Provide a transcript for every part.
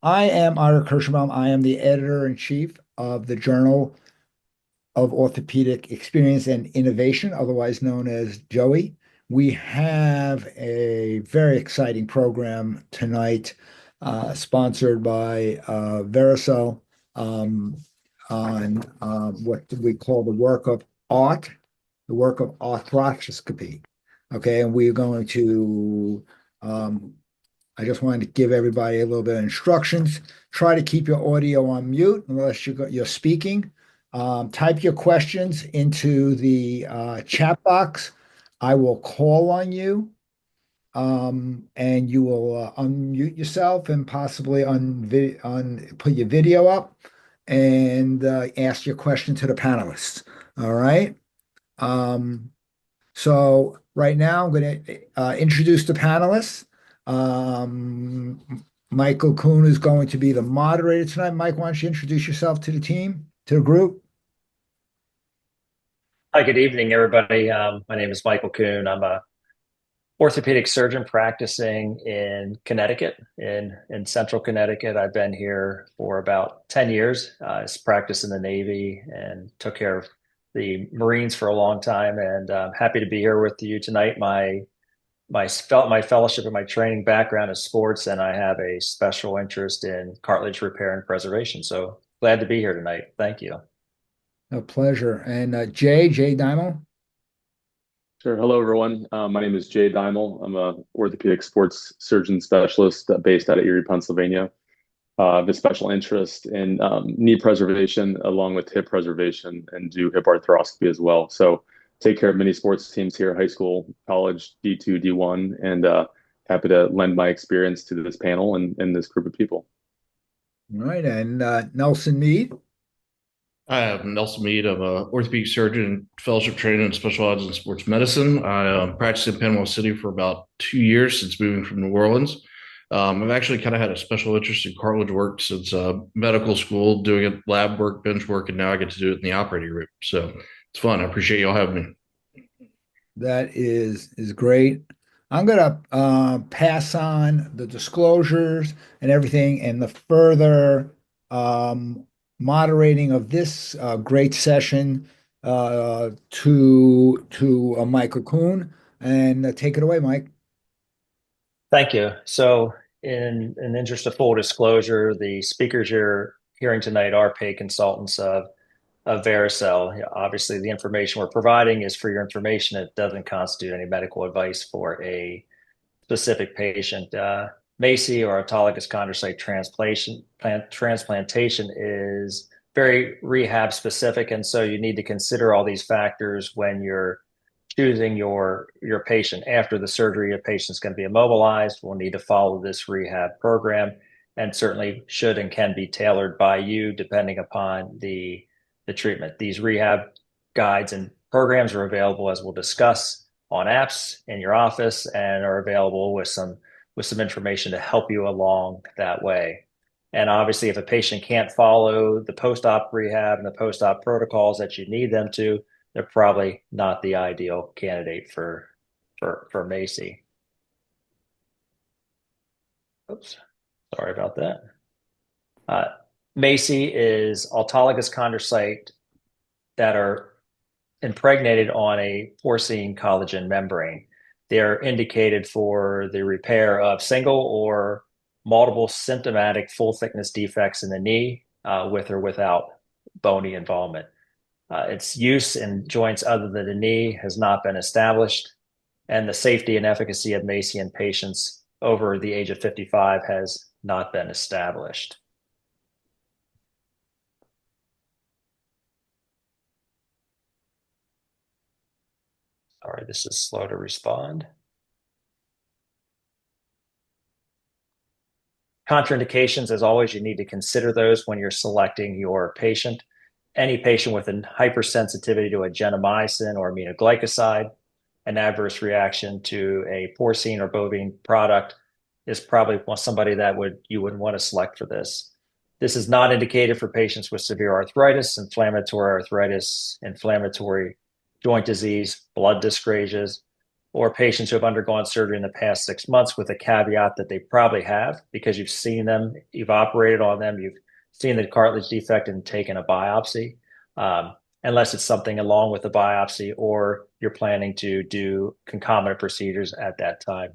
I am Ira Kirschbaum. I am the editor-in-chief of the Journal of Orthopedic Experience and Innovation, otherwise known as JOEI. We have a very exciting program tonight, sponsored by Vericel, um, on what we call the work of arthroscopy. Okay, and we're going to um, I just wanted to give everybody a little bit of instructions. Try to keep your audio on mute unless you're speaking. Type your questions into the chat box. I will call on you, and you will unmute yourself and possibly put your video up and ask your question to the panelists. All right. Um, so right now, I'm going to introduce the panelists. Um, Michael Kuhn is going to be the moderator tonight. Mike, why don't you introduce yourself to the team, to the group? Hi, good evening, everybody. My name is Michael Kuhn. I'm a orthopedic surgeon practicing in Connecticut, in central Connecticut. I've been here for about 10 years. I practiced in the Navy and took care of the Marines for a long time. And I'm happy to be here with you tonight. My fellowship and my training background is sports, and I have a special interest in cartilage repair and preservation. So glad to be here tonight. Thank you. A pleasure. And Jay Deimel. Sure. Hello, everyone. My name is Jay Deimel. I'm a orthopedic sports surgeon specialist based out of Erie, Pennsylvania. I have a special interest in knee preservation along with hip preservation and do hip arthroscopy as well. So take care of many sports teams here, high school, college, D2, D1, and happy to lend my experience to this panel and this group of people. All right. And Nelson Mead. Hi, I'm Nelson Mead. I'm a orthopedic surgeon, fellowship trained and specialized in sports medicine. I practiced in Panama City for about 2 years since moving from New Orleans. I've actually kind of had a special interest in cartilage work since medical school, doing it lab work, bench work, and now I get to do it in the operating room. So it's fun. I appreciate y'all having me. That is great. I'm gonna pass on the disclosures and everything, and the further um, moderating of this great session to Michael Kuhn. And take it away, Mike. Thank you. So, in interest of full disclosure, the speakers you're hearing tonight are paid consultants of Vericel. Obviously, the information we're providing is for your information. It doesn't constitute any medical advice for a specific patient. MACI or autologous chondrocyte transplantation is very rehab specific, and so you need to consider all these factors when you're choosing your patient. After the surgery, a patient's going to be immobilized. We'll need to follow this rehab program, and certainly should and can be tailored by you depending upon the treatment. These rehab guides and programs are available, as we'll discuss, on apps in your office, and are available with some information to help you along that way. And obviously, if a patient can't follow the post-op rehab and the post-op protocols that you need them to, they're probably not the ideal candidate for MACI. Oops, sorry about that. Uh, MACI is autologous chondrocyte that are impregnated on a porcine collagen membrane. They're indicated for the repair of single or multiple symptomatic full thickness defects in the knee, with or without bony involvement. Its use in joints other than the knee has not been established, and the safety and efficacy of MACI in patients over the age of 55 has not been established. Sorry, this is slow to respond. Contraindications, as always, you need to consider those when you're selecting your patient. Any patient with a hypersensitivity to a gentamicin or aminoglycoside, an adverse reaction to a porcine or bovine product, is probably somebody that you wouldn't want to select for this. This is not indicated for patients with severe arthritis, inflammatory joint disease, blood dyscrasias, or patients who have undergone surgery in the past 6 months, with a caveat that they probably have, because you've seen them, you've operated on them, you've seen the cartilage defect and taken a biopsy, unless it's something along with the biopsy or you're planning to do concomitant procedures at that time.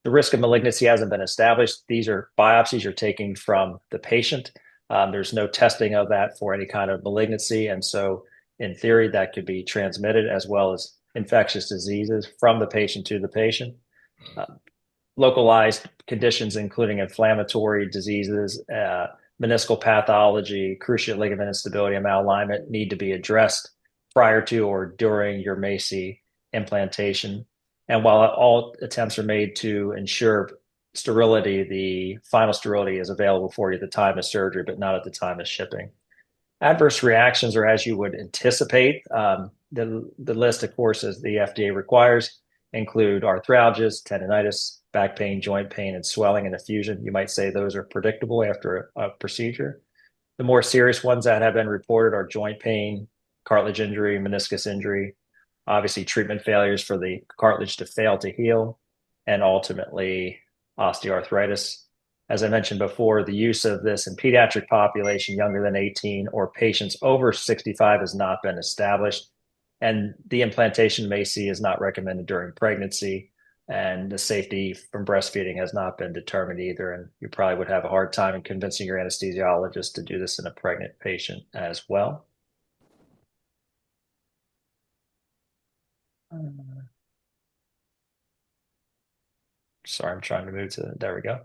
The risk of malignancy hasn't been established. These are biopsies you're taking from the patient. There's no testing of that for any kind of malignancy. And so in theory, that could be transmitted, as well as infectious diseases from the patient to the patient. Localized conditions, including inflammatory diseases, meniscal pathology, cruciate ligament instability, and malalignment, need to be addressed prior to or during your MACI implantation. And while all attempts are made to ensure sterility, the final sterility is available for you at the time of surgery, but not at the time of shipping. Adverse reactions are as you would anticipate. The list, of course, as the FDA requires, include arthralgias, tendinitis, back pain, joint pain, and swelling and effusion. You might say those are predictable after a procedure. The more serious ones that have been reported are joint pain, cartilage injury, meniscus injury, obviously treatment failures for the cartilage to fail to heal, and ultimately osteoarthritis. As I mentioned before, the use of this in pediatric population younger than 18 or patients over 65 has not been established. And the implantation MACI is not recommended during pregnancy, and the safety from breastfeeding has not been determined either. And you probably would have a hard time in convincing your anesthesiologist to do this in a pregnant patient as well. Sorry, I'm trying to move to, there we go.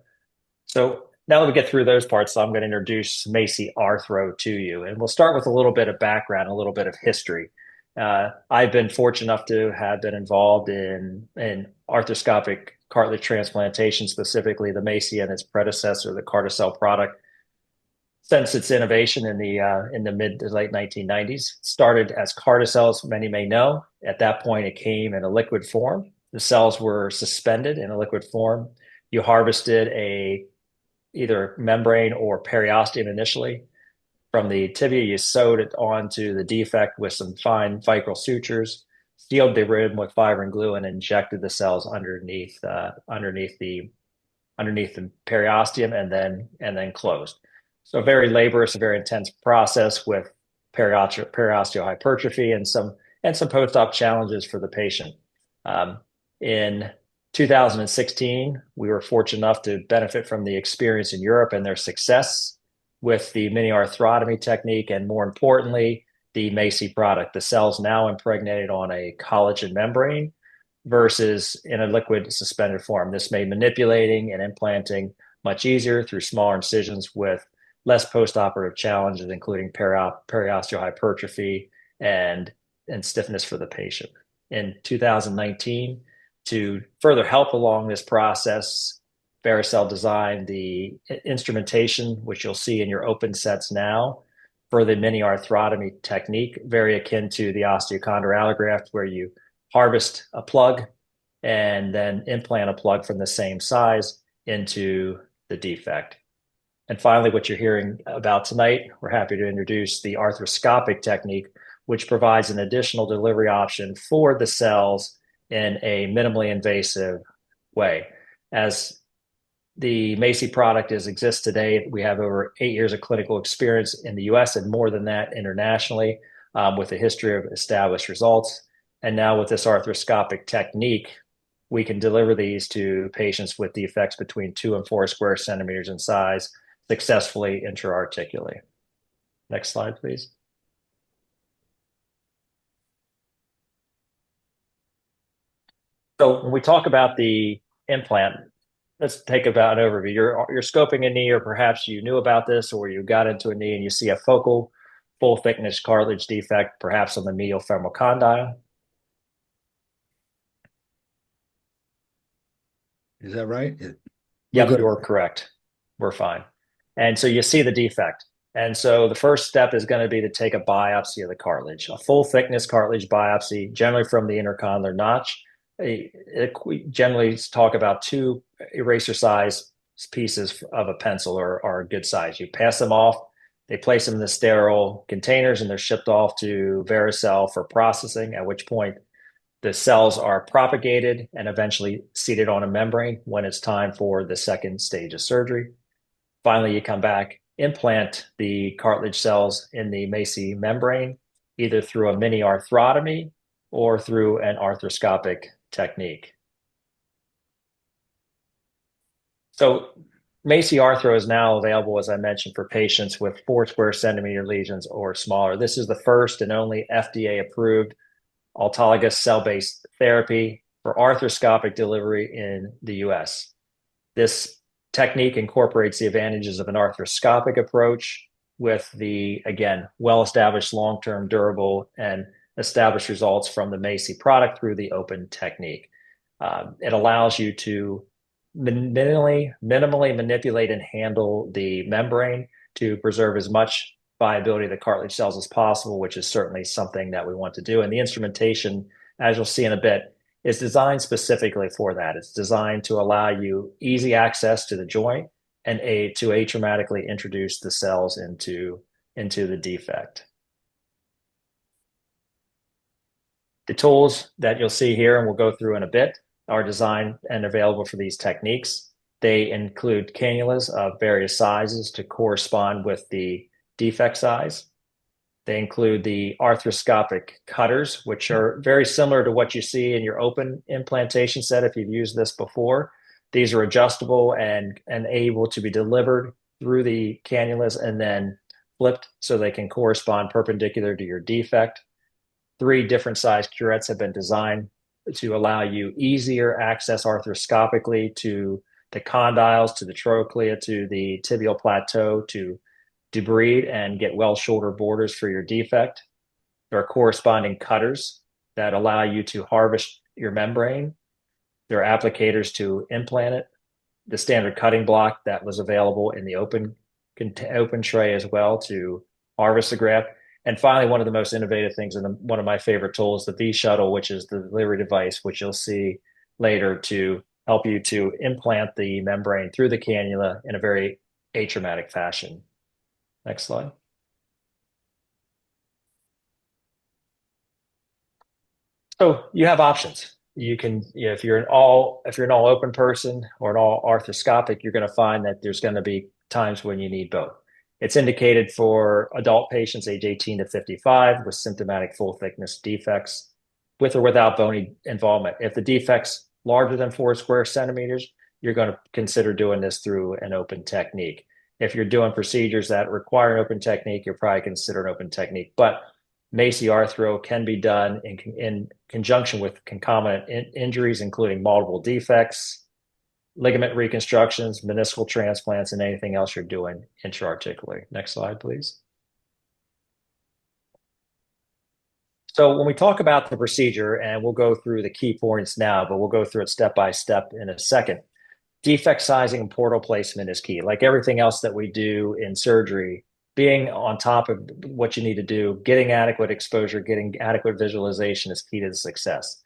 So now that we get through those parts, I'm going to introduce MACI Arthro to you. And we'll start with a little bit of background, a little bit of history. I've been fortunate enough to have been involved in arthroscopic cartilage transplantation, specifically the MACI and its predecessor, the Carticel product, since its innovation in the mid to late 1990s. It started as Carticel, as many may know. At that point, it came in a liquid form. The cells were suspended in a liquid form. You harvested either membrane or periosteum initially. From the tibia, you sewed it onto the defect with some fine vicryl sutures, sealed the rim with fibrin glue, and injected the cells underneath the periosteum, and then closed. So very laborious, a very intense process with periosteal hypertrophy and some post-op challenges for the patient. In 2016, we were fortunate enough to benefit from the experience in Europe and their success with the mini arthrotomy technique, and more importantly, the MACI product. The cells now impregnated on a collagen membrane versus in a liquid suspended form. This made manipulating and implanting much easier through smaller incisions with less post-operative challenges, including periosteal hypertrophy and stiffness for the patient. In 2019, to further help along this process, Vericel designed the instrumentation, which you'll see in your open sets now, for the mini arthrotomy technique, very akin to the osteochondral allograft, where you harvest a plug and then implant a plug from the same size into the defect. And finally, what you're hearing about tonight, we're happy to introduce the arthroscopic technique, which provides an additional delivery option for the cells in a minimally invasive way. As the MACI product exists today, we have over 8 years of clinical experience in the US and more than that internationally, with a history of established results. And now with this arthroscopic technique, we can deliver these to patients with defects between 2 and 4 square centimeters in size successfully intra-articularly. Next slide, please. So when we talk about the implant, let's take about an overview. You're scoping a knee, or perhaps you knew about this, or you got into a knee and you see a focal, full thickness cartilage defect, perhaps on the medial femoral condyle. Is that right? Yep, you're correct. We're fine. And so you see the defect. And so the first step is going to be to take a biopsy of the cartilage, a full thickness cartilage biopsy, generally from the intercondylar notch. We generally talk about 2 eraser size pieces of a pencil are a good size. You pass them off, they place them in the sterile containers, and they're shipped off to Vericel for processing, at which point The cells are propagated and eventually seated on a membrane when it's time for the second stage of surgery. Finally, you come back, implant the cartilage cells in the MACI membrane, either through a mini arthrotomy or through an arthroscopic technique. So MACI Arthro is now available, as I mentioned, for patients with 4 square centimeter lesions or smaller. This is the first and only FDA-approved autologous cell-based therapy for arthroscopic delivery in the US. This technique incorporates the advantages of an arthroscopic approach with the, again, well-established long-term durable and established results from the MACI product through the open technique. It allows you to minimally manipulate and handle the membrane to preserve as much viability of the cartilage cells as possible, which is certainly something that we want to do. And the instrumentation, as you'll see in a bit, is designed specifically for that. It's designed to allow you easy access to the joint and to atraumatically introduce the cells into the defect. The tools that you'll see here, and we'll go through in a bit, are designed and available for these techniques. They include cannulas of various sizes to correspond with the defect size. They include the arthroscopic cutters, which are very similar to what you see in your open implantation set if you've used this before. These are adjustable and able to be delivered through the cannulas and then flipped so they can correspond perpendicular to your defect. 3 different size curettes have been designed to allow you easier access arthroscopically to the condyles, to the trochlea, to the tibial plateau, to debride and get well shoulder borders for your defect. There are corresponding cutters that allow you to harvest your membrane. There are applicators to implant it. The standard cutting block that was available in the open tray as well to harvest the graft. And finally, one of the most innovative things, and one of my favorite tools, the V-shuttle, which is the delivery device, which you'll see later to help you to implant the membrane through the cannula in a very atraumatic fashion. Next slide. So you have options. You can, if you're an all open person or an all arthroscopic, you're going to find that there's going to be times when you need both. It's indicated for adult patients age 18 to 55 with symptomatic full thickness defects with or without bony involvement. If the defect's larger than 4 square centimeters, you're going to consider doing this through an open technique. If you're doing procedures that require an open technique, you're probably consider an open technique. But MACI Arthro can be done in conjunction with concomitant injuries, including multiple defects, ligament reconstructions, meniscal transplants, and anything else you're doing intra-articularly. Next slide, please. So when we talk about the procedure, and we'll go through the key points now, but we'll go through it step by step in a second. Defect sizing and portal placement is key. Like everything else that we do in surgery, being on top of what you need to do, getting adequate exposure, getting adequate visualization is key to the success.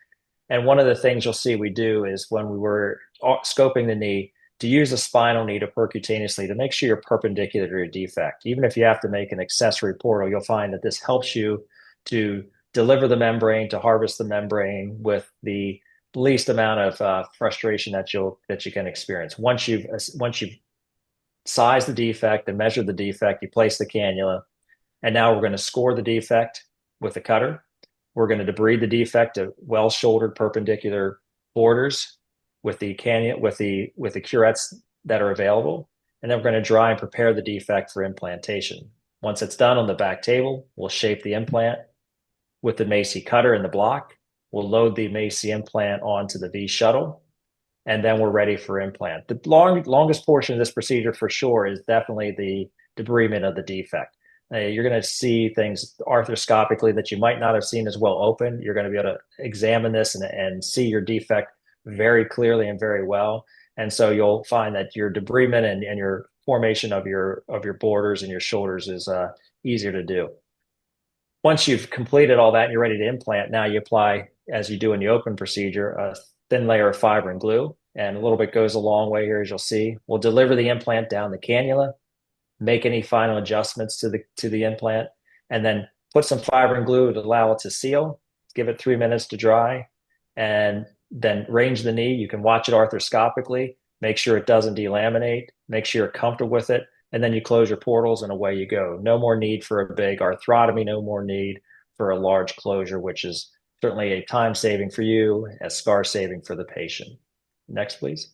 And one of the things you'll see we do is when we were scoping the knee, to use a spinal knee to percutaneously to make sure you're perpendicular to your defect. Even if you have to make an accessory portal, you'll find that this helps you to deliver the membrane, to harvest the membrane with the least amount of frustration that you can experience. Once you've sized the defect and measured the defect, you place the cannula, and now we're going to score the defect with the cutter. We're going to debride the defect to well-shouldered perpendicular borders with the cannula, with the curettes that are available, and then we're going to dry and prepare the defect for implantation. Once it's done on the back table, we'll shape the implant with the MACI cutter in the block. We'll load the MACI implant onto the V-shuttle, and then we're ready for implant. The longest portion of this procedure for sure is definitely the debridement of the defect. You're going to see things arthroscopically that you might not have seen as well open. You're going to be able to examine this and see your defect very clearly and very well. And so you'll find that your debridement and your formation of your borders and your shoulders is easier to do. Once you've completed all that and you're ready to implant, now you apply, as you do in the open procedure, a thin layer of fiber and glue. And a little bit goes a long way here, as you'll see. We'll deliver the implant down the cannula, make any final adjustments to the implant, and then put some fiber and glue to allow it to seal, give it 3 minutes to dry, and then range the knee. You can watch it arthroscopically, make sure it doesn't delaminate, make sure you're comfortable with it, and then you close your portals and away you go. No more need for a big arthrotomy, no more need for a large closure, which is certainly a time saving for you, a scar saving for the patient. Next, please.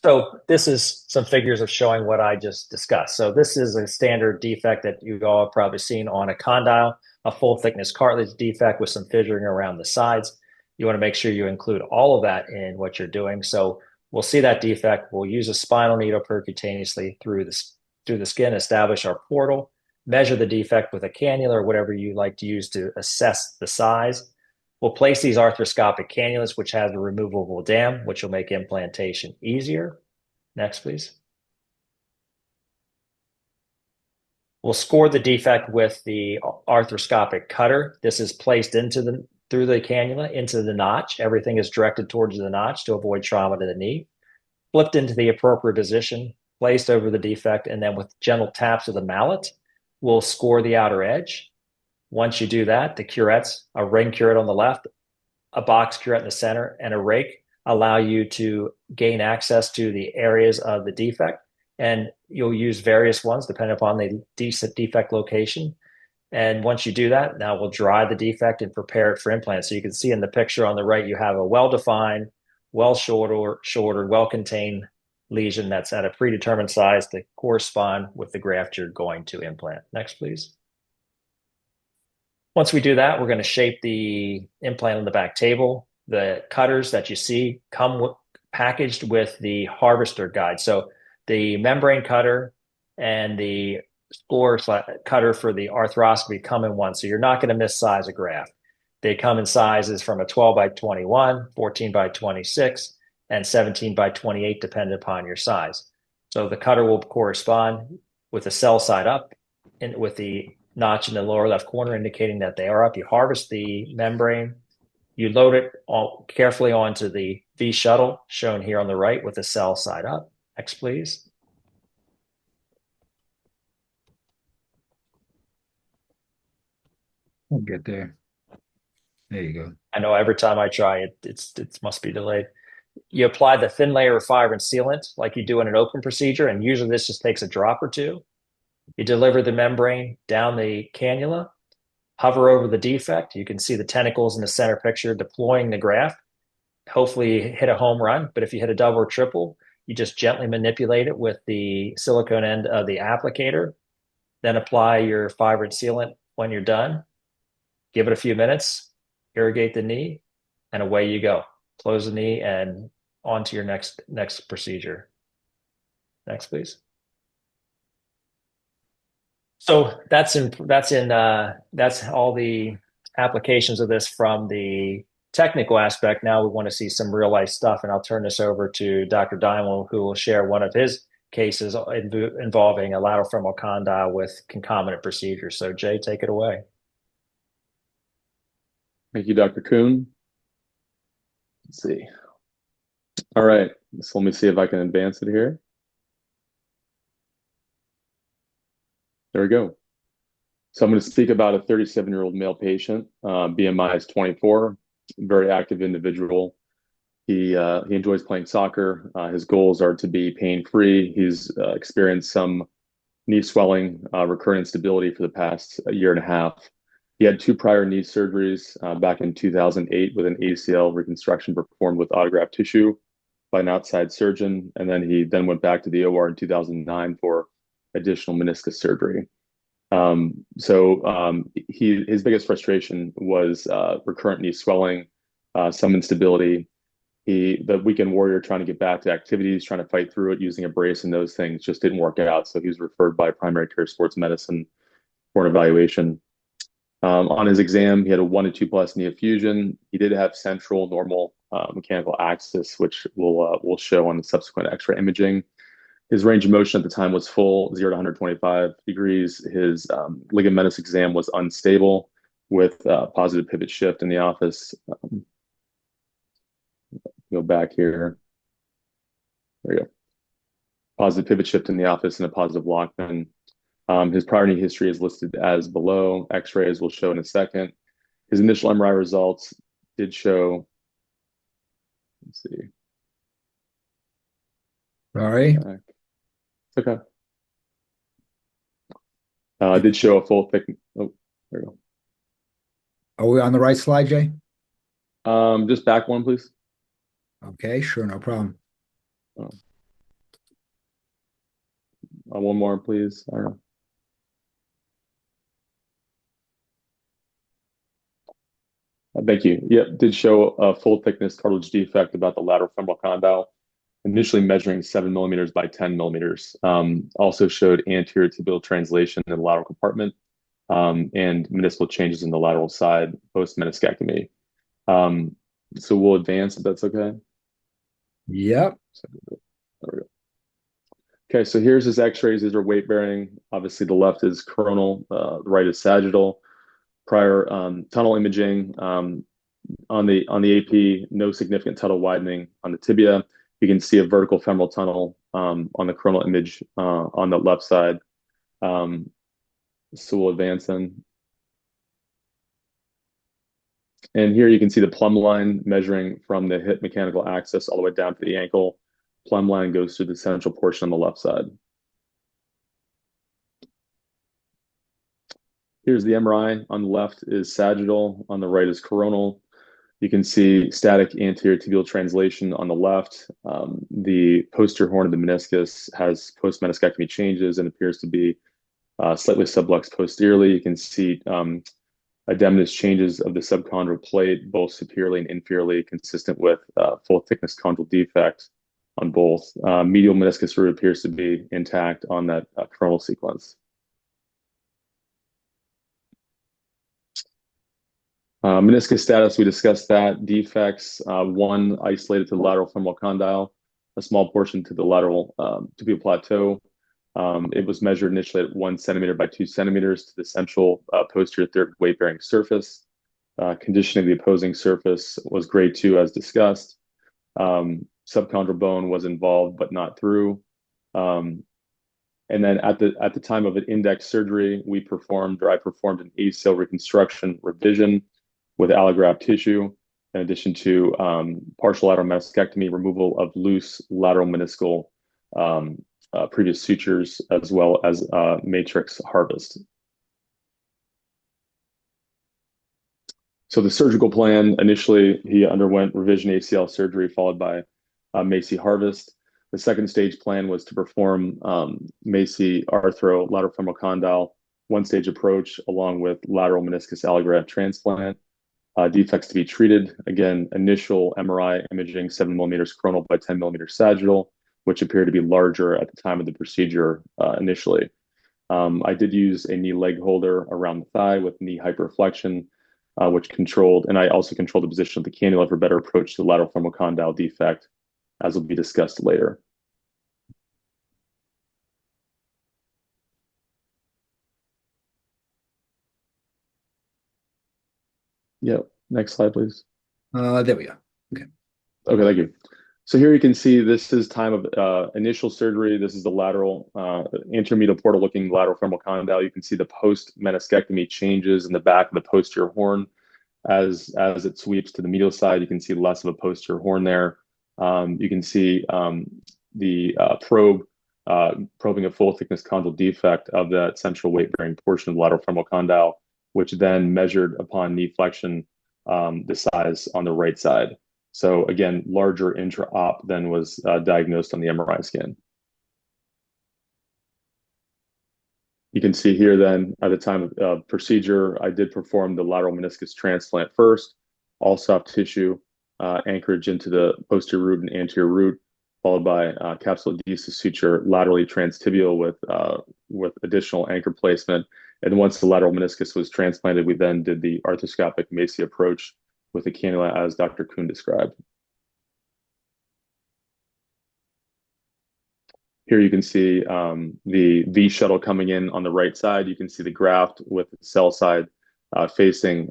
So this is some figures of showing what I just discussed. So this is a standard defect that you've all probably seen on a condyle, a full thickness cartilage defect with some fissuring around the sides. You want to make sure you include all of that in what you're doing. So we'll see that defect. We'll use a spinal needle percutaneously through the skin, establish our portal, measure the defect with a cannula or whatever you like to use to assess the size. We'll place these arthroscopic cannulas, which has a removable dam, which will make implantation easier. Next, please. We'll score the defect with the arthroscopic cutter. This is placed through the cannula into the notch. Everything is directed towards the notch to avoid trauma to the knee. Flipped into the appropriate position, placed over the defect, and then with gentle taps of the mallet, we'll score the outer edge. Once you do that, the curettes, a ring curette on the left, a box curette in the center, and a rake allow you to gain access to the areas of the defect. And you'll use various ones depending upon the defect location. And once you do that, now we'll dry the defect and prepare it for implant. So you can see in the picture on the right, you have a well-defined, well-shouldered, well-contained lesion that's at a predetermined size to correspond with the graft you're going to implant. Next, please. Once we do that, we're going to shape the implant on the back table. The cutters that you see come packaged with the harvester guide. So the membrane cutter and the score cutter for the arthroscopy come in one. So you're not going to miss size of graft. They come in sizes from a 12 by 21, 14 by 26, and 17 by 28, depending upon your size. So the cutter will correspond with the cell side up and with the notch in the lower left corner indicating that they are up. You harvest the membrane, you load it carefully onto the V shuttle shown here on the right with the cell side up. Next, please. We'll get there. There you go. I know every time I try it, it must be delayed. You apply the thin layer of fiber and sealant like you do in an open procedure, and usually this just takes a drop or two. You deliver the membrane down the cannula, hover over the defect. You can see the tentacles in the center picture deploying the graft. Hopefully hit a home run, but if you hit a double or triple, you just gently manipulate it with the silicone end of the applicator. Then apply your fiber and sealant when you're done. Give it a few minutes, irrigate the knee, and away you go. Close the knee and on to your next procedure. Next, please. So that's all the applications of this from the technical aspect. Now we want to see some real life stuff, and I'll turn this over to Dr. Deimel, who will share one of his cases involving a lateral femoral condyle with concomitant procedures. So Jay, take it away. Thank you, Dr. Kuhn. Let's see. All right, so let me see if I can advance it here. There we go. So I'm going to speak about a 37-year-old male patient. BMI is 24, very active individual. He enjoys playing soccer. His goals are to be pain-free. He's experienced some knee swelling, recurrent instability for the past year and a half. He had 2 prior knee surgeries back in 2008 with an ACL reconstruction performed with autograft tissue by an outside surgeon. And then he went back to the OR in 2009 for additional meniscus surgery. His biggest frustration was recurrent knee swelling, some instability. The weekend warrior trying to get back to activities, trying to fight through it using a brace and those things just didn't work out. So he was referred by primary care sports medicine for an evaluation. On his exam, he had a 1 to 2 plus knee effusion. He did have central normal mechanical axis, which we'll show on the subsequent X-ray imaging. His range of motion at the time was full, 0 to 125 degrees. His ligamentous exam was unstable with positive pivot shift in the office. Go back here. There we go. Positive pivot shift in the office and a positive Lockman. His prior knee history is listed as below. X-rays will show in a second. His initial MRI results did show, let's see. Sorry. It's okay. Did show a full thick. Oh, there we go. Are we on the right slide, Jay? Just back one, please. Okay, sure, no problem. One more, please. I don't know. Thank you. Yep, did show a full thickness cartilage defect about the lateral femoral condyle, initially measuring 7 millimeters by 10 millimeters. Also showed anterior tibial translation in the lateral compartment and meniscal changes in the lateral side post meniscectomy. So we'll advance if that's okay. Yep. There we go. Okay, so here's his x-rays. These are weight bearing. Obviously, the left is coronal, the right is sagittal. Prior tunnel imaging on the AP, no significant tunnel widening on the tibia. You can see a vertical femoral tunnel on the coronal image on the left side. So we'll advance in. And here you can see the plumb line measuring from the hip mechanical axis all the way down to the ankle. Plumb line goes through the central portion on the left side. Here's the MRI. On the left is sagittal, on the right is coronal. You can see static anterior tibial translation on the left. The posterior horn of the meniscus has post-meniscectomy changes and appears to be slightly subluxed posteriorly. You can see edematous changes of the subchondral plate, both superiorly and inferiorly, consistent with full thickness chondral defect on both. Medial meniscus root appears to be intact on that coronal sequence. Meniscus status, we discussed that. Defects, one isolated to the lateral femoral condyle, a small portion to the lateral tibial plateau. It was measured initially at 1 centimeter by 2 centimeters to the central posterior third weight-bearing surface. Conditioning of the opposing surface was grade 2 as discussed. Subchondral bone was involved but not through. And then at the time of an index surgery, I performed an ACL reconstruction revision with allograft tissue, in addition to partial lateral meniscectomy, removal of loose lateral meniscal previous sutures, as well as matrix harvest. So the surgical plan, initially he underwent revision ACL surgery followed by Macy harvest. The second stage plan was to perform Macy arthro lateral femoral condyle, one stage approach along with lateral meniscus allograft transplant. Defects to be treated. Again, initial MRI imaging 7 millimeters coronal by 10 millimeters sagittal, which appeared to be larger at the time of the procedure initially. I did use a knee leg holder around the thigh with knee hyperflexion, which controlled, and I also controlled the position of the cannula for better approach to the lateral femoral condyle defect, as will be discussed later. Yep. Next slide, please. There we go. Okay. Okay, thank you. So here you can see this is time of initial surgery. This is the lateral anterior portal looking lateral femoral condyle. You can see the post meniscectomy changes in the back of the posterior horn as it sweeps to the medial side. You can see less of a posterior horn there. You can see the probe probing a full thickness chondral defect of that central weight bearing portion of the lateral femoral condyle, which then measured upon knee flexion the size on the right side. So again, larger intra-op than was diagnosed on the MRI scan. You can see here then at the time of procedure, I did perform the lateral meniscus transplant first, all soft tissue, anchorage into the posterior root and anterior root, followed by capsulodesis suture laterally transtibial with additional anchor placement. And once the lateral meniscus was transplanted, we then did the arthroscopic Macy approach with the cannula as Dr. Kuhn described. Here you can see the V shuttle coming in on the right side. You can see the graft with the cell side facing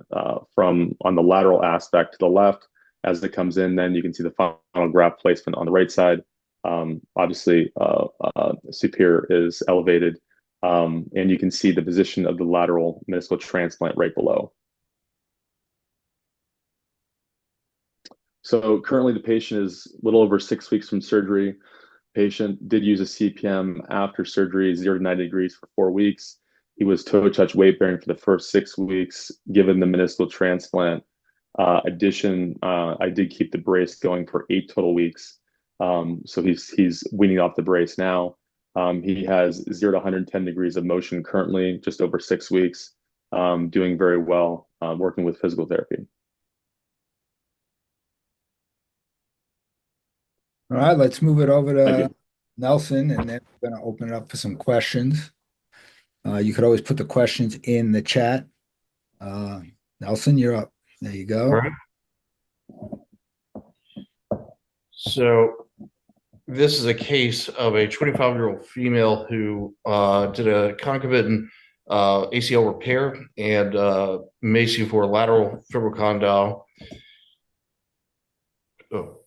from on the lateral aspect to the left. As it comes in, then you can see the final graft placement on the right side. Obviously, superior is elevated And you can see the position of the lateral meniscal transplant right below. So currently the patient is a little over 6 weeks from surgery. Patient did use a CPM after surgery, 0 to 90 degrees for 4 weeks. He was toe touch weight bearing for the first 6 weeks, given the meniscal transplant. I did keep the brace going for 8 total weeks. So he's weaning off the brace now. He has 0 to 110 degrees of motion currently, just over 6 weeks, doing very well, working with physical therapy. All right, let's move it over Thank to you. Nelson, and then we're going to open it up for some questions. You could always put the questions in the chat. Nelson, you're up. There you go. All right. So this is a case of a 25-year-old female who did a concomitant ACL repair and MACI for lateral femoral condyle. Oh,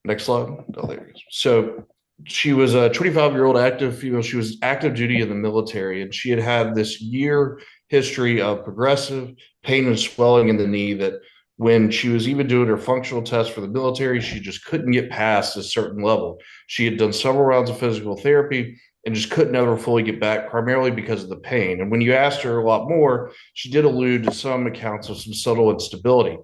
next slide. Oh, there it is. So she was a 25-year-old active female. She was active duty in the military, and she had this year history of progressive pain and swelling in the knee that when she was even doing her functional test for the military, she just couldn't get past a certain level. She had done several rounds of physical therapy and just couldn't ever fully get back, primarily because of the pain. And when you asked her a lot more, she did allude to some accounts of some subtle instability.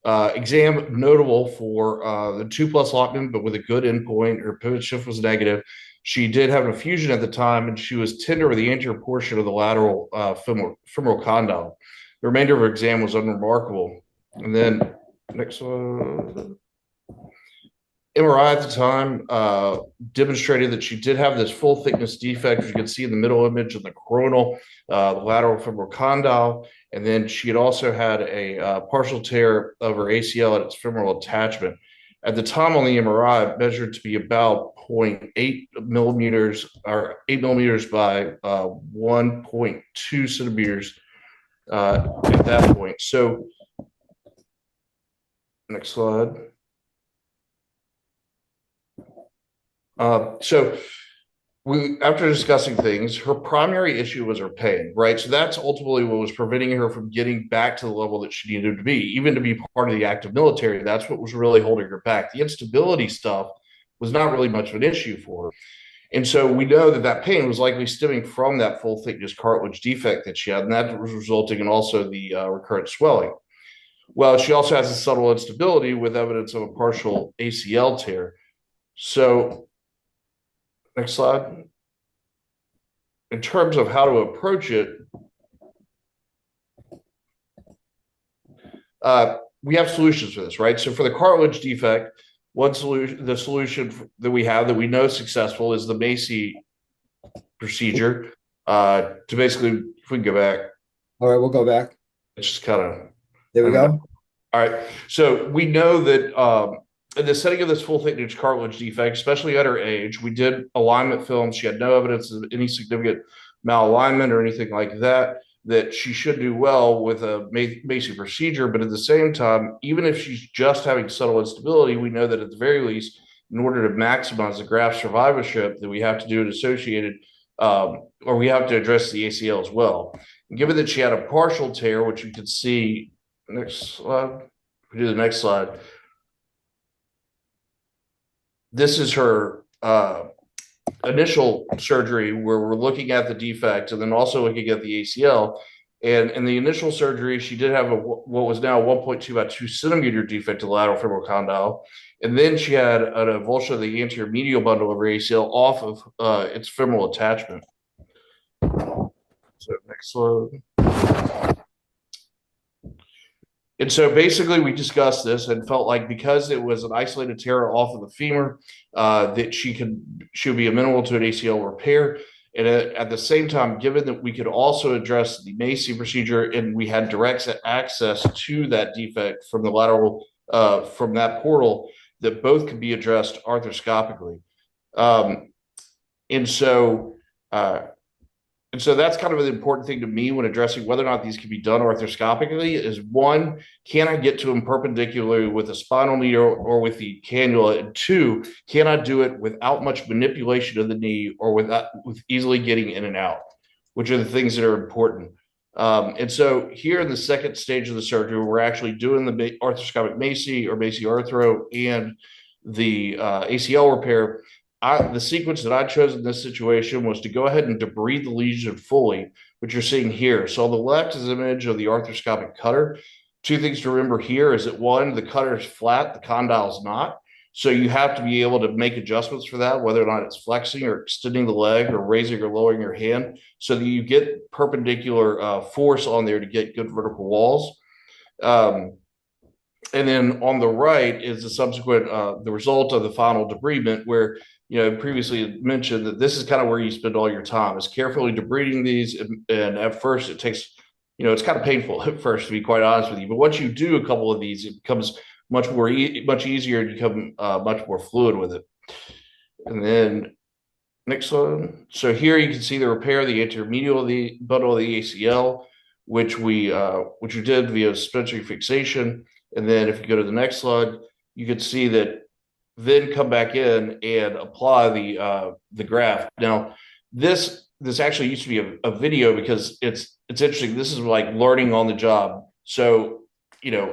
Exam notable for the 2+ Lockman, but with a good endpoint. Her pivot shift was negative. She did have an effusion at the time, and she was tender over the anterior portion of the lateral femoral condyle. The remainder of her exam was unremarkable. And then next one. MRI at the time demonstrated that she did have this full thickness defect, which you can see in the middle image of the coronal, the lateral femoral condyle. And then she had also had a partial tear of her ACL at its femoral attachment. At the time on the MRI, it measured to be about 0.8 millimeters or 8 millimeters by 1.2 centimeters at that point. So next slide. So after discussing things, her primary issue was her pain, right? So that's ultimately what was preventing her from getting back to the level that she needed to be, even to be part of the active military. That's what was really holding her back. The instability stuff was not really much of an issue for her. And so we know that that pain was likely stemming from that full thickness cartilage defect that she had, and that was resulting in also the recurrent swelling. Well, she also has a subtle instability with evidence of a partial ACL tear. So next slide. In terms of how to approach it, we have solutions for this, right? So for the cartilage defect, one solution, the solution that we have that we know is successful is the MACI procedure. To basically, if we can go back. All right, we'll go back. It's just kind of. There we go. All right. So we know that in the setting of this full thickness cartilage defect, especially at her age, we did alignment films. She had no evidence of any significant malalignment or anything like that, that she should do well with a MACI procedure. But at the same time, even if she's just having subtle instability, we know that at the very least, in order to maximize the graft survivorship, that we have to do it associated, or we have to address the ACL as well. And given that she had a partial tear, which you can see, next slide, we do the next slide. This is her initial surgery where we're looking at the defect and then also looking at the ACL. And in the initial surgery, she did have what was now 1.2 by 2 centimeter defect to the lateral femoral condyle. And then she had an avulsion of the anterior medial bundle of her ACL off of its femoral attachment. So next slide. And so basically we discussed this and felt like because it was an isolated tear off of the femur, that she would be amenable to an ACL repair. And at the same time, given that we could also address the MACI procedure and we had direct access to that defect from the lateral, from that portal, that both could be addressed arthroscopically. And so that's kind of an important thing to me when addressing whether or not these can be done arthroscopically is one, can I get to them perpendicularly with a spinal knee or with the cannula? And two, can I do it without much manipulation of the knee or with easily getting in and out? which are the things that are important. And so here in the second stage of the surgery, we're actually doing the arthroscopic MACI or MACI arthro and the ACL repair. The sequence that I chose in this situation was to go ahead and debride the lesion fully, which you're seeing here. So on the left is an image of the arthroscopic cutter. Two things to remember here is that one, the cutter is flat, the condyle is not. So you have to be able to make adjustments for that, whether or not it's flexing or extending the leg or raising or lowering your hand, so that you get perpendicular force on there to get good vertical walls. And then on the right is the subsequent, the result of the final debridement, where, previously mentioned that this is kind of where you spend all your time, is carefully debriding these. And at first it takes, it's kind of painful at first, to be quite honest with you. But once you do a couple of these, it becomes much easier to become much more fluid with it. And then next one. So here you can see the repair of the anterior medial of the bundle of the ACL, which we did via suspensory fixation. And then if you go to the next slide, you can see that then come back in and apply the graft. Now, this actually used to be a video, because it's interesting. This is like learning on the job. So,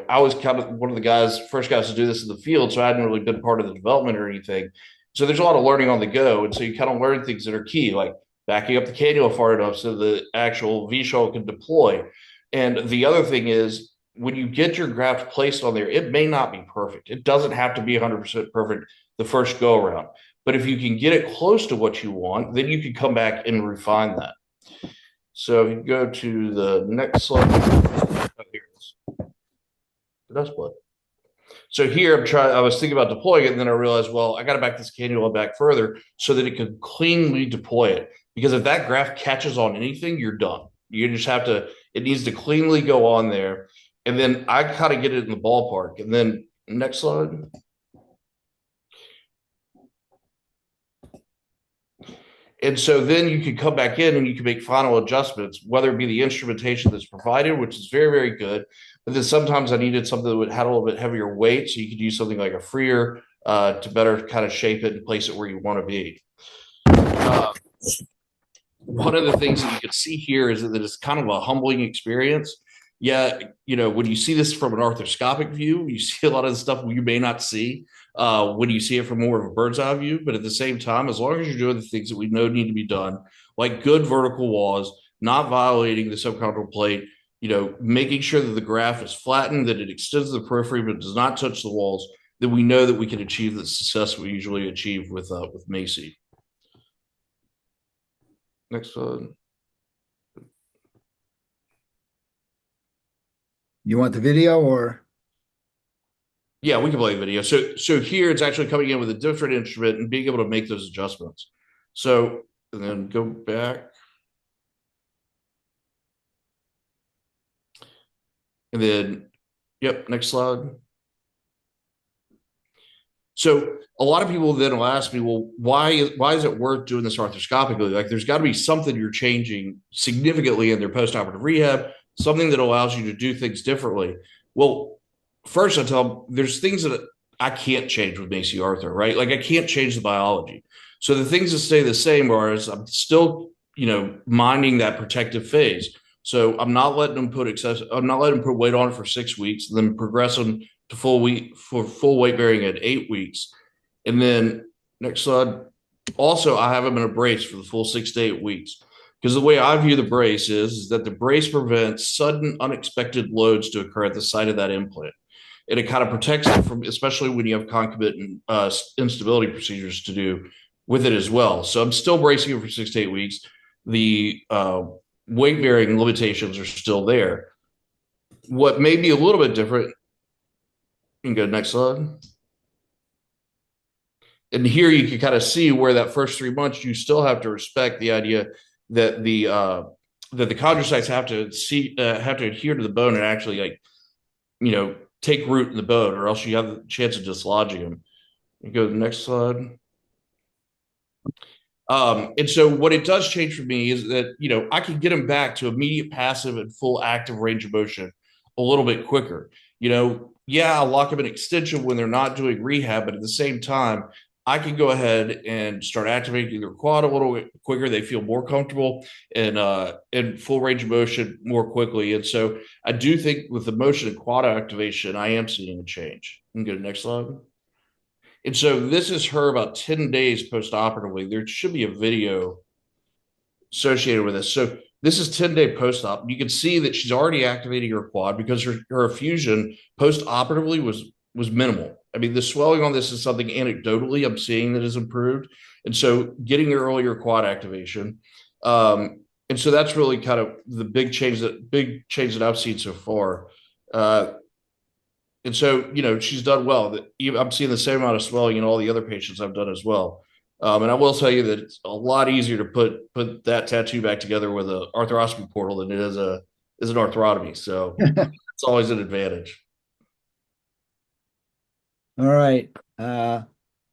I was kind of one of the first guys to do this in the field, so I hadn't really been part of the development or anything. So there's a lot of learning on the go. And so you kind of learn things that are key, like backing up the cannula far enough so the actual V-shell can deploy. And the other thing is, when you get your graft placed on there, it may not be perfect. It doesn't have to be 100% perfect the first go around. But if you can get it close to what you want, then you can come back and refine that. So if you go to the next slide. Oh, here it is. That's what. So here I was thinking about deploying it, and then I realized, well, I got to back this cannula back further so that it can cleanly deploy it. Because if that graft catches on anything, you're done. You just have to, it needs to cleanly go on there. And then I kind of get it in the ballpark. And then next slide. And so then you can come back in and you can make final adjustments, whether it be the instrumentation that's provided, which is very, very good. But then sometimes I needed something that would have a little bit heavier weight, so you could use something like a freer to better kind of shape it and place it where you want to be. One of the things that you can see here is that it's kind of a humbling experience. Yeah, when you see this from an arthroscopic view, you see a lot of the stuff you may not see when you see it from more of a bird's eye view. But at the same time, as long as you're doing the things that we know need to be done, like good vertical walls, not violating the subchondral plate, making sure that the graft is flattened, that it extends the periphery but does not touch the walls, then we know that we can achieve the success we usually achieve with MACI. Next one. You want the video or? Yeah, we can play the video. So here it's actually coming in with a different instrument and being able to make those adjustments. So, and then go back. And then, yep, next slide. So a lot of people then will ask me, well, why is it worth doing this arthroscopically? Like, there's got to be something you're changing significantly in their postoperative rehab, something that allows you to do things differently. Well, first I tell them there's things that I can't change with MACI arthro, right? Like, I can't change the biology. So the things that stay the same are, is I'm still, minding that protective phase. So I'm not letting them put weight on it for 6 weeks, and then progress them to full weight bearing at 8 weeks. And then next slide. Also, I have them in a brace for the full 6 to 8 weeks. Because the way I view the brace is that the brace prevents sudden unexpected loads to occur at the site of that implant. And it kind of protects it from, especially when you have concomitant instability procedures to do with it as well. So I'm still bracing it for 6 to 8 weeks. The weight bearing limitations are still there. What may be a little bit different, you can go next slide. And here you can kind of see where that first 3 months, you still have to respect the idea that the chondrocytes have to adhere to the bone and actually, take root in the bone, or else you have the chance of dislodging them. You go to the next slide. And so what it does change for me is that, I can get them back to immediate passive and full active range of motion a little bit quicker. I'll lock them in extension when they're not doing rehab, but at the same time, I can go ahead and start activating their quad a little bit quicker. They feel more comfortable and in full range of motion more quickly. And so I do think with the motion and quad activation, I am seeing a change. You can go to the next slide. And so this is her about 10 days post-operatively. There should be a video associated with this. So this is 10-day post-op. You can see that she's already activating her quad because her effusion post-operatively was minimal. I mean, the swelling on this is something anecdotally I'm seeing that has improved. And so getting the earlier quad activation. And so that's really kind of the big change that I've seen so far. And so, she's done well. I'm seeing the same amount of swelling in all the other patients I've done as well. And I will tell you that it's a lot easier to put that tattoo back together with an arthroscopy portal than it is an arthrotomy. So it's always an advantage. All right.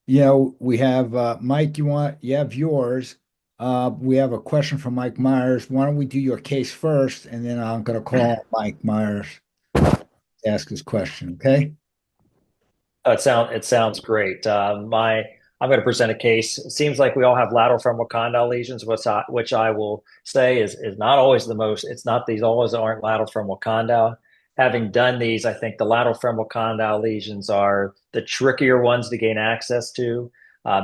We have Mike, you have yours. We have a question from Mike Myers. Why don't we do your case first, and then I'm going to call Mike Myers to ask his question, okay? It sounds great. I'm going to present a case. It seems like we all have lateral femoral condyle lesions, which I will say is not always the most. It's not these always aren't lateral femoral condyle. Having done these, I think the lateral femoral condyle lesions are the trickier ones to gain access to.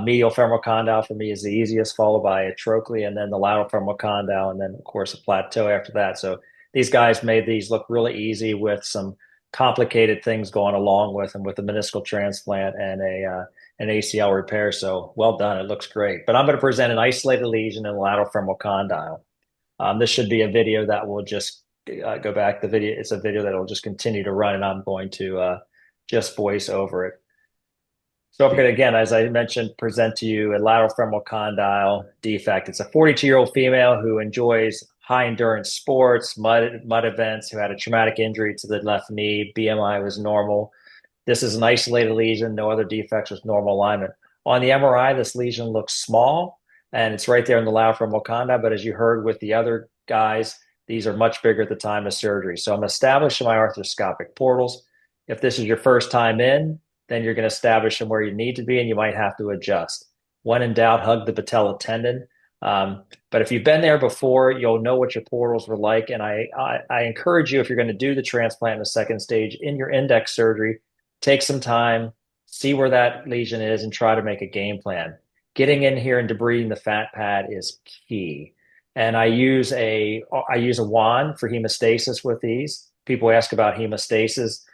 Medial femoral condyle for me is the easiest, followed by a trochlea, and then the lateral femoral condyle, and then of course a plateau after that. So these guys made these look really easy with some complicated things going along with them, with a meniscal transplant and an ACL repair. So well done. It looks great. But I'm going to present an isolated lesion in the lateral femoral condyle. This should be a video that will just go back. The video, it's a video that will just continue to run, and I'm going to just voice over it. So I'm going to, again, as I mentioned, present to you a lateral femoral condyle defect. It's a 42-year-old female who enjoys high endurance sports, mud events, who had a traumatic injury to the left knee. BMI was normal. This is an isolated lesion, no other defects with normal alignment. On the MRI, this lesion looks small, and it's right there in the lateral femoral condyle. But as you heard with the other guys, these are much bigger at the time of surgery. So I'm establishing my arthroscopic portals. If this is your first time in, then you're going to establish them where you need to be, and you might have to adjust. When in doubt, hug the patella tendon. But if you've been there before, you'll know what your portals were like. And I encourage you, if you're going to do the transplant in the second stage in your index surgery, take some time, see where that lesion is, and try to make a game plan. Getting in here and debriding the fat pad is key. And I use a wand for hemostasis with these. People ask about hemostasis.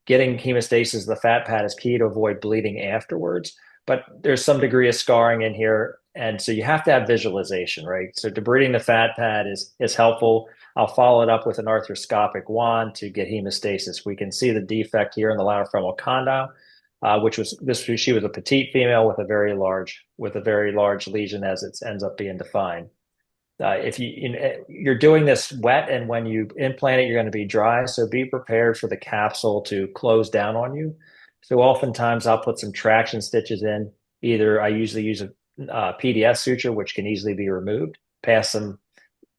Getting hemostasis of the fat pad is key to avoid bleeding afterwards. But there's some degree of scarring in here. And so you have to have visualization, right? So debriding the fat pad is helpful. I'll follow it up with an arthroscopic wand to get hemostasis. We can see the defect here in the lateral femoral condyle, she was a petite female with a very large lesion as it ends up being defined. If you're doing this wet, and when you implant it, you're going to be dry. So be prepared for the capsule to close down on you. So oftentimes I'll put some traction stitches in. Either I usually use a PDS suture, which can easily be removed, pass some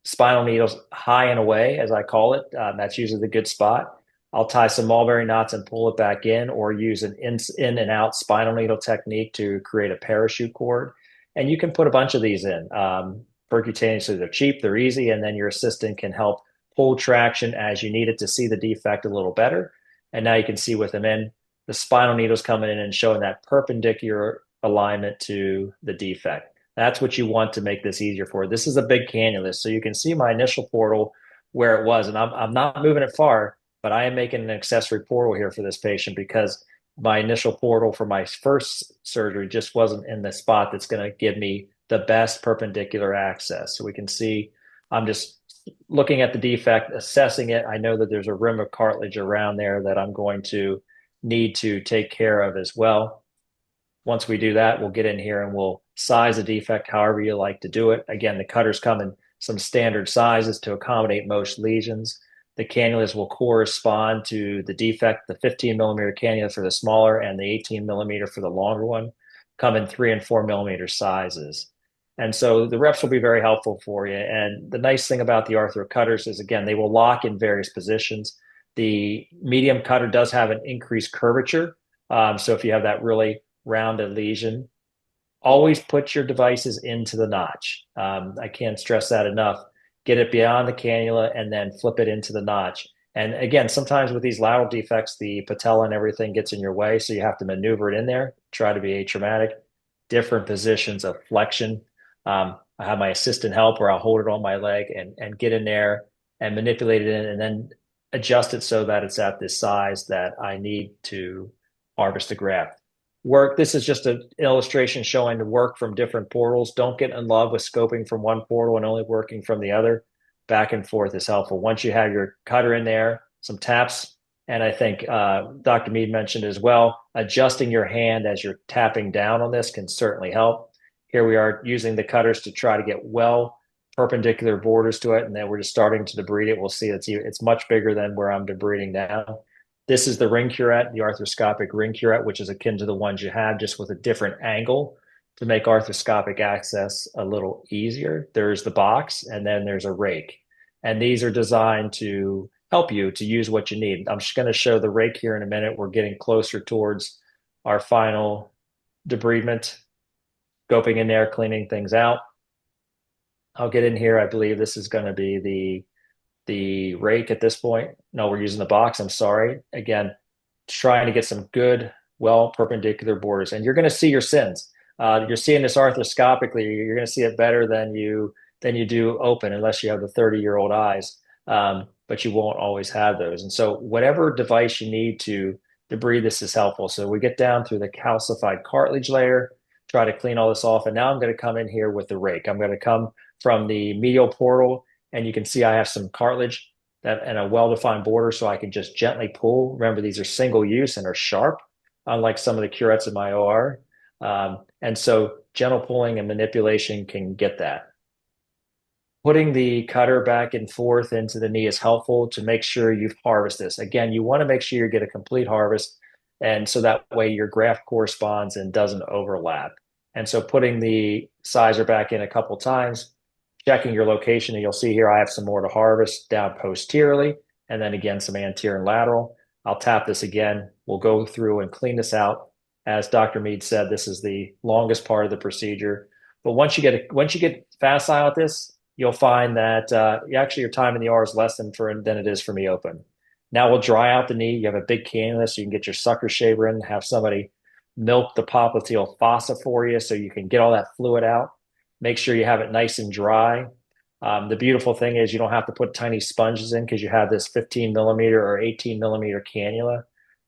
spinal needles high and away, as I call it. That's usually the good spot. I'll tie some mulberry knots and pull it back in, or use an in and out spinal needle technique to create a parachute cord. And you can put a bunch of these in. Percutaneously, they're cheap, they're easy, and then your assistant can help pull traction as you need it to see the defect a little better. And now you can see with them in, the spinal needles coming in and showing that perpendicular alignment to the defect. That's what you want to make this easier for. This is a big cannulus, so you can see my initial portal where it was, and I'm not moving it far, but I am making an accessory portal here for this patient because my initial portal for my first surgery just wasn't in the spot that's going to give me the best perpendicular access. So we can see I'm just looking at the defect, assessing it. I know that there's a rim of cartilage around there that I'm going to need to take care of as well. Once we do that, we'll get in here and we'll size a defect however you like to do it. Again, the cutters come in some standard sizes to accommodate most lesions. The cannulas will correspond to the defect. The 15 millimeter cannula for the smaller and the 18 millimeter for the longer one come in 3 and 4 millimeter sizes. And so the reps will be very helpful for you. And the nice thing about the Arthro cutters is, again, they will lock in various positions. The medium cutter does have an increased curvature. So if you have that really rounded lesion, always put your devices into the notch. I can't stress that enough. Get it beyond the cannula and then flip it into the notch. And again, sometimes with these lateral defects, the patella and everything gets in your way, so you have to maneuver it in there, try to be atraumatic, different positions of flexion. I have my assistant help where I'll hold it on my leg and get in there and manipulate it in and then adjust it so that it's at this size that I need to harvest the graft. This is just an illustration showing the work from different portals. Don't get in love with scoping from one portal and only working from the other. Back and forth is helpful. Once you have your cutter in there, some taps, and I think Dr. Mead mentioned as well, adjusting your hand as you're tapping down on this can certainly help. Here we are using the cutters to try to get well perpendicular borders to it, and then we're just starting to debride it. We'll see it's much bigger than where I'm debriding now. This is the ring curette, the arthroscopic ring curette, which is akin to the ones you have, just with a different angle to make arthroscopic access a little easier. There's the box, and then there's a rake. And these are designed to help you to use what you need. I'm just going to show the rake here in a minute. We're getting closer towards our final debridement, scoping in there, cleaning things out. I'll get in here. I believe this is going to be the rake at this point. No, we're using the box. I'm sorry. Again, trying to get some good, well perpendicular borders. And you're going to see your sins. You're seeing this arthroscopically. You're going to see it better than you do open, unless you have the 30-year-old eyes. But you won't always have those. And so whatever device you need to debride this is helpful. So we get down through the calcified cartilage layer, try to clean all this off. And now I'm going to come in here with the rake. I'm going to come from the medial portal, and you can see I have some cartilage and a well-defined border, so I can just gently pull. Remember, these are single use and are sharp, unlike some of the curettes in my OR. And so gentle pulling and manipulation can get that. Putting the cutter back and forth into the knee is helpful to make sure you've harvested this. Again, you want to make sure you get a complete harvest, and so that way your graft corresponds and doesn't overlap. And so putting the sizer back in a couple times, checking your location, and you'll see here I have some more to harvest down posteriorly, and then again some anterior and lateral. I'll tap this again. We'll go through and clean this out. As Dr. Mead said, this is the longest part of the procedure. But once you get facile at this, you'll find that actually your time in the OR is less than it is for me open. Now we'll dry out the knee. You have a big cannula, so you can get your sucker shaver in, have somebody milk the popliteal fossa for you so you can get all that fluid out. Make sure you have it nice and dry. The beautiful thing is you don't have to put tiny sponges in because you have this 15 millimeter or 18 millimeter cannula.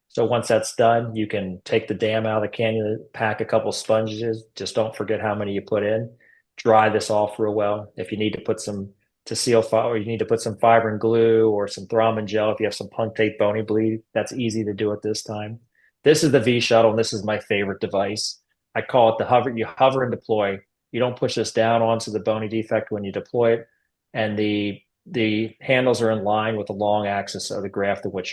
So once that's done, you can take the dam out of the cannula, pack a couple sponges. Just don't forget how many you put in. Dry this off real well. If you need to put some to seal or you need to put some fibrin glue or some thrombin gel, if you have some punctate bony bleed, that's easy to do at this time. This is the V shuttle, and this is my favorite device. I call it the hover. You hover and deploy. You don't push this down onto the bony defect when you deploy it, and the handles are in line with the long axis of the graft of which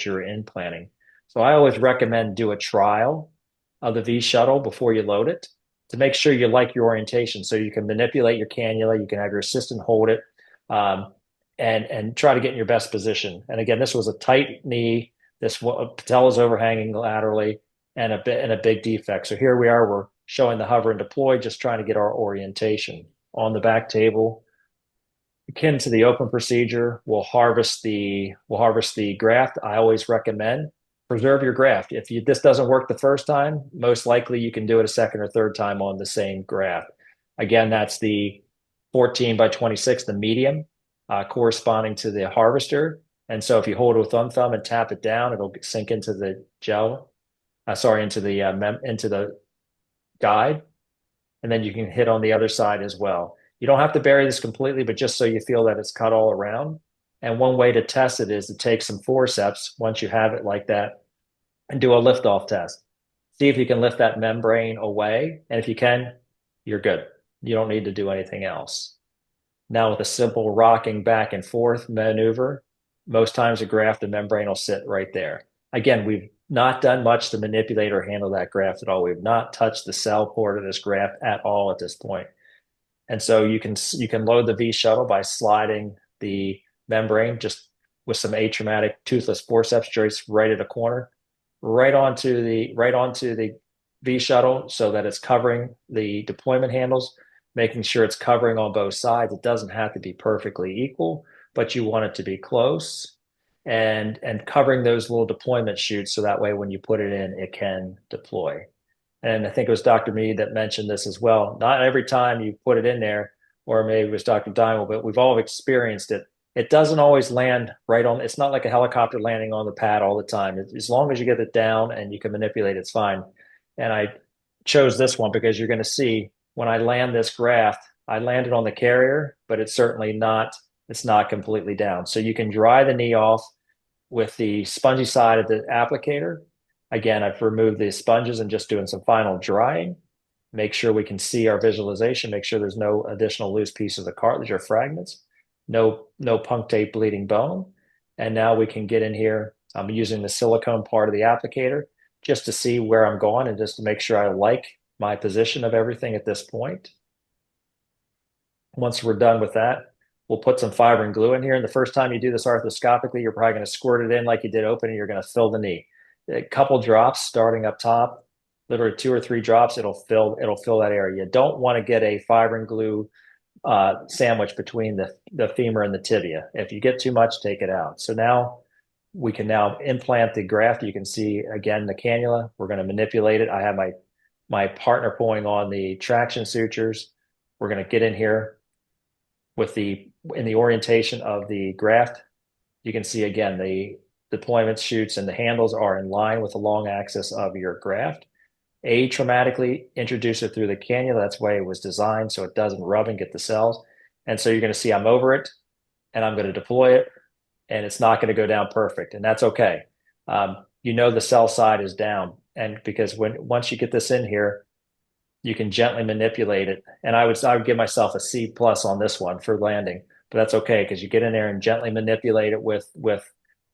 you're implanting. So I always recommend do a trial of the V shuttle before you load it to make sure you like your orientation. So you can manipulate your cannula, you can have your assistant hold it, and try to get in your best position. And again, this was a tight knee. This patella is overhanging laterally and a big defect. So here we are. We're showing the hover and deploy, just trying to get our orientation. On the back table, akin to the open procedure, we'll harvest the graft. I always recommend preserve your graft. If this doesn't work the first time, most likely you can do it a second or third time on the same graft. Again, that's the 14 by 26, the medium, corresponding to the harvester. And so if you hold it with one thumb and tap it down, it'll sink into the into the guide. And then you can hit on the other side as well. You don't have to bury this completely, but just so you feel that it's cut all around. And one way to test it is to take some forceps once you have it like that and do a lift-off test. See if you can lift that membrane away. And if you can, you're good. You don't need to do anything else. Now with a simple rocking back and forth maneuver, most times the graft, the membrane will sit right there. Again, we've not done much to manipulate or handle that graft at all. We've not touched the cell port of this graft at all at this point. And so you can load the V shuttle by sliding the membrane just with some atraumatic toothless forceps joints right at a corner, right onto the V-shuttle so that it's covering the deployment handles, making sure it's covering on both sides. It doesn't have to be perfectly equal, but you want it to be close, and covering those little deployment chutes so that way when you put it in, it can deploy. And I think it was Dr. Mead that mentioned this as well. Not every time you put it in there, or maybe it was Dr. Deimel, but we've all experienced it. It doesn't always land right on. It's not like a helicopter landing on the pad all the time. As long as you get it down and you can manipulate, it's fine. And I chose this one because you're going to see when I land this graft, I landed on the carrier, but it's certainly not, it's not completely down. So you can dry the knee off with the spongy side of the applicator. Again, I've removed the sponges and just doing some final drying. Make sure we can see our visualization, make sure there's no additional loose pieces of cartilage or fragments, no punctate bleeding bone. And now we can get in here. I'm using the silicone part of the applicator just to see where I'm going and just to make sure I like my position of everything at this point. Once we're done with that, we'll put some fibrin glue in here. And the first time you do this arthroscopically, you're probably going to squirt it in like you did opening. You're going to fill the knee. A couple drops starting up top, literally 2 or 3 drops, it'll fill that area. You don't want to get a fibrin glue sandwich between the femur and the tibia. If you get too much, take it out. So now we can now implant the graft. You can see again the cannula. We're going to manipulate it. I have my partner pulling on the traction sutures. We're going to get in here with in the orientation of the graft. You can see again the deployment chutes and the handles are in line with the long axis of your graft. Atraumatically introduce it through the cannula. That's the way it was designed so it doesn't rub and get the cells. And so you're going to see I'm over it and I'm going to deploy it, and it's not going to go down perfect, and that's okay. You know the cell side is down, and because once you get this in here, you can gently manipulate it. And I would give myself a C+ on this one for landing, but that's okay because you get in there and gently manipulate it with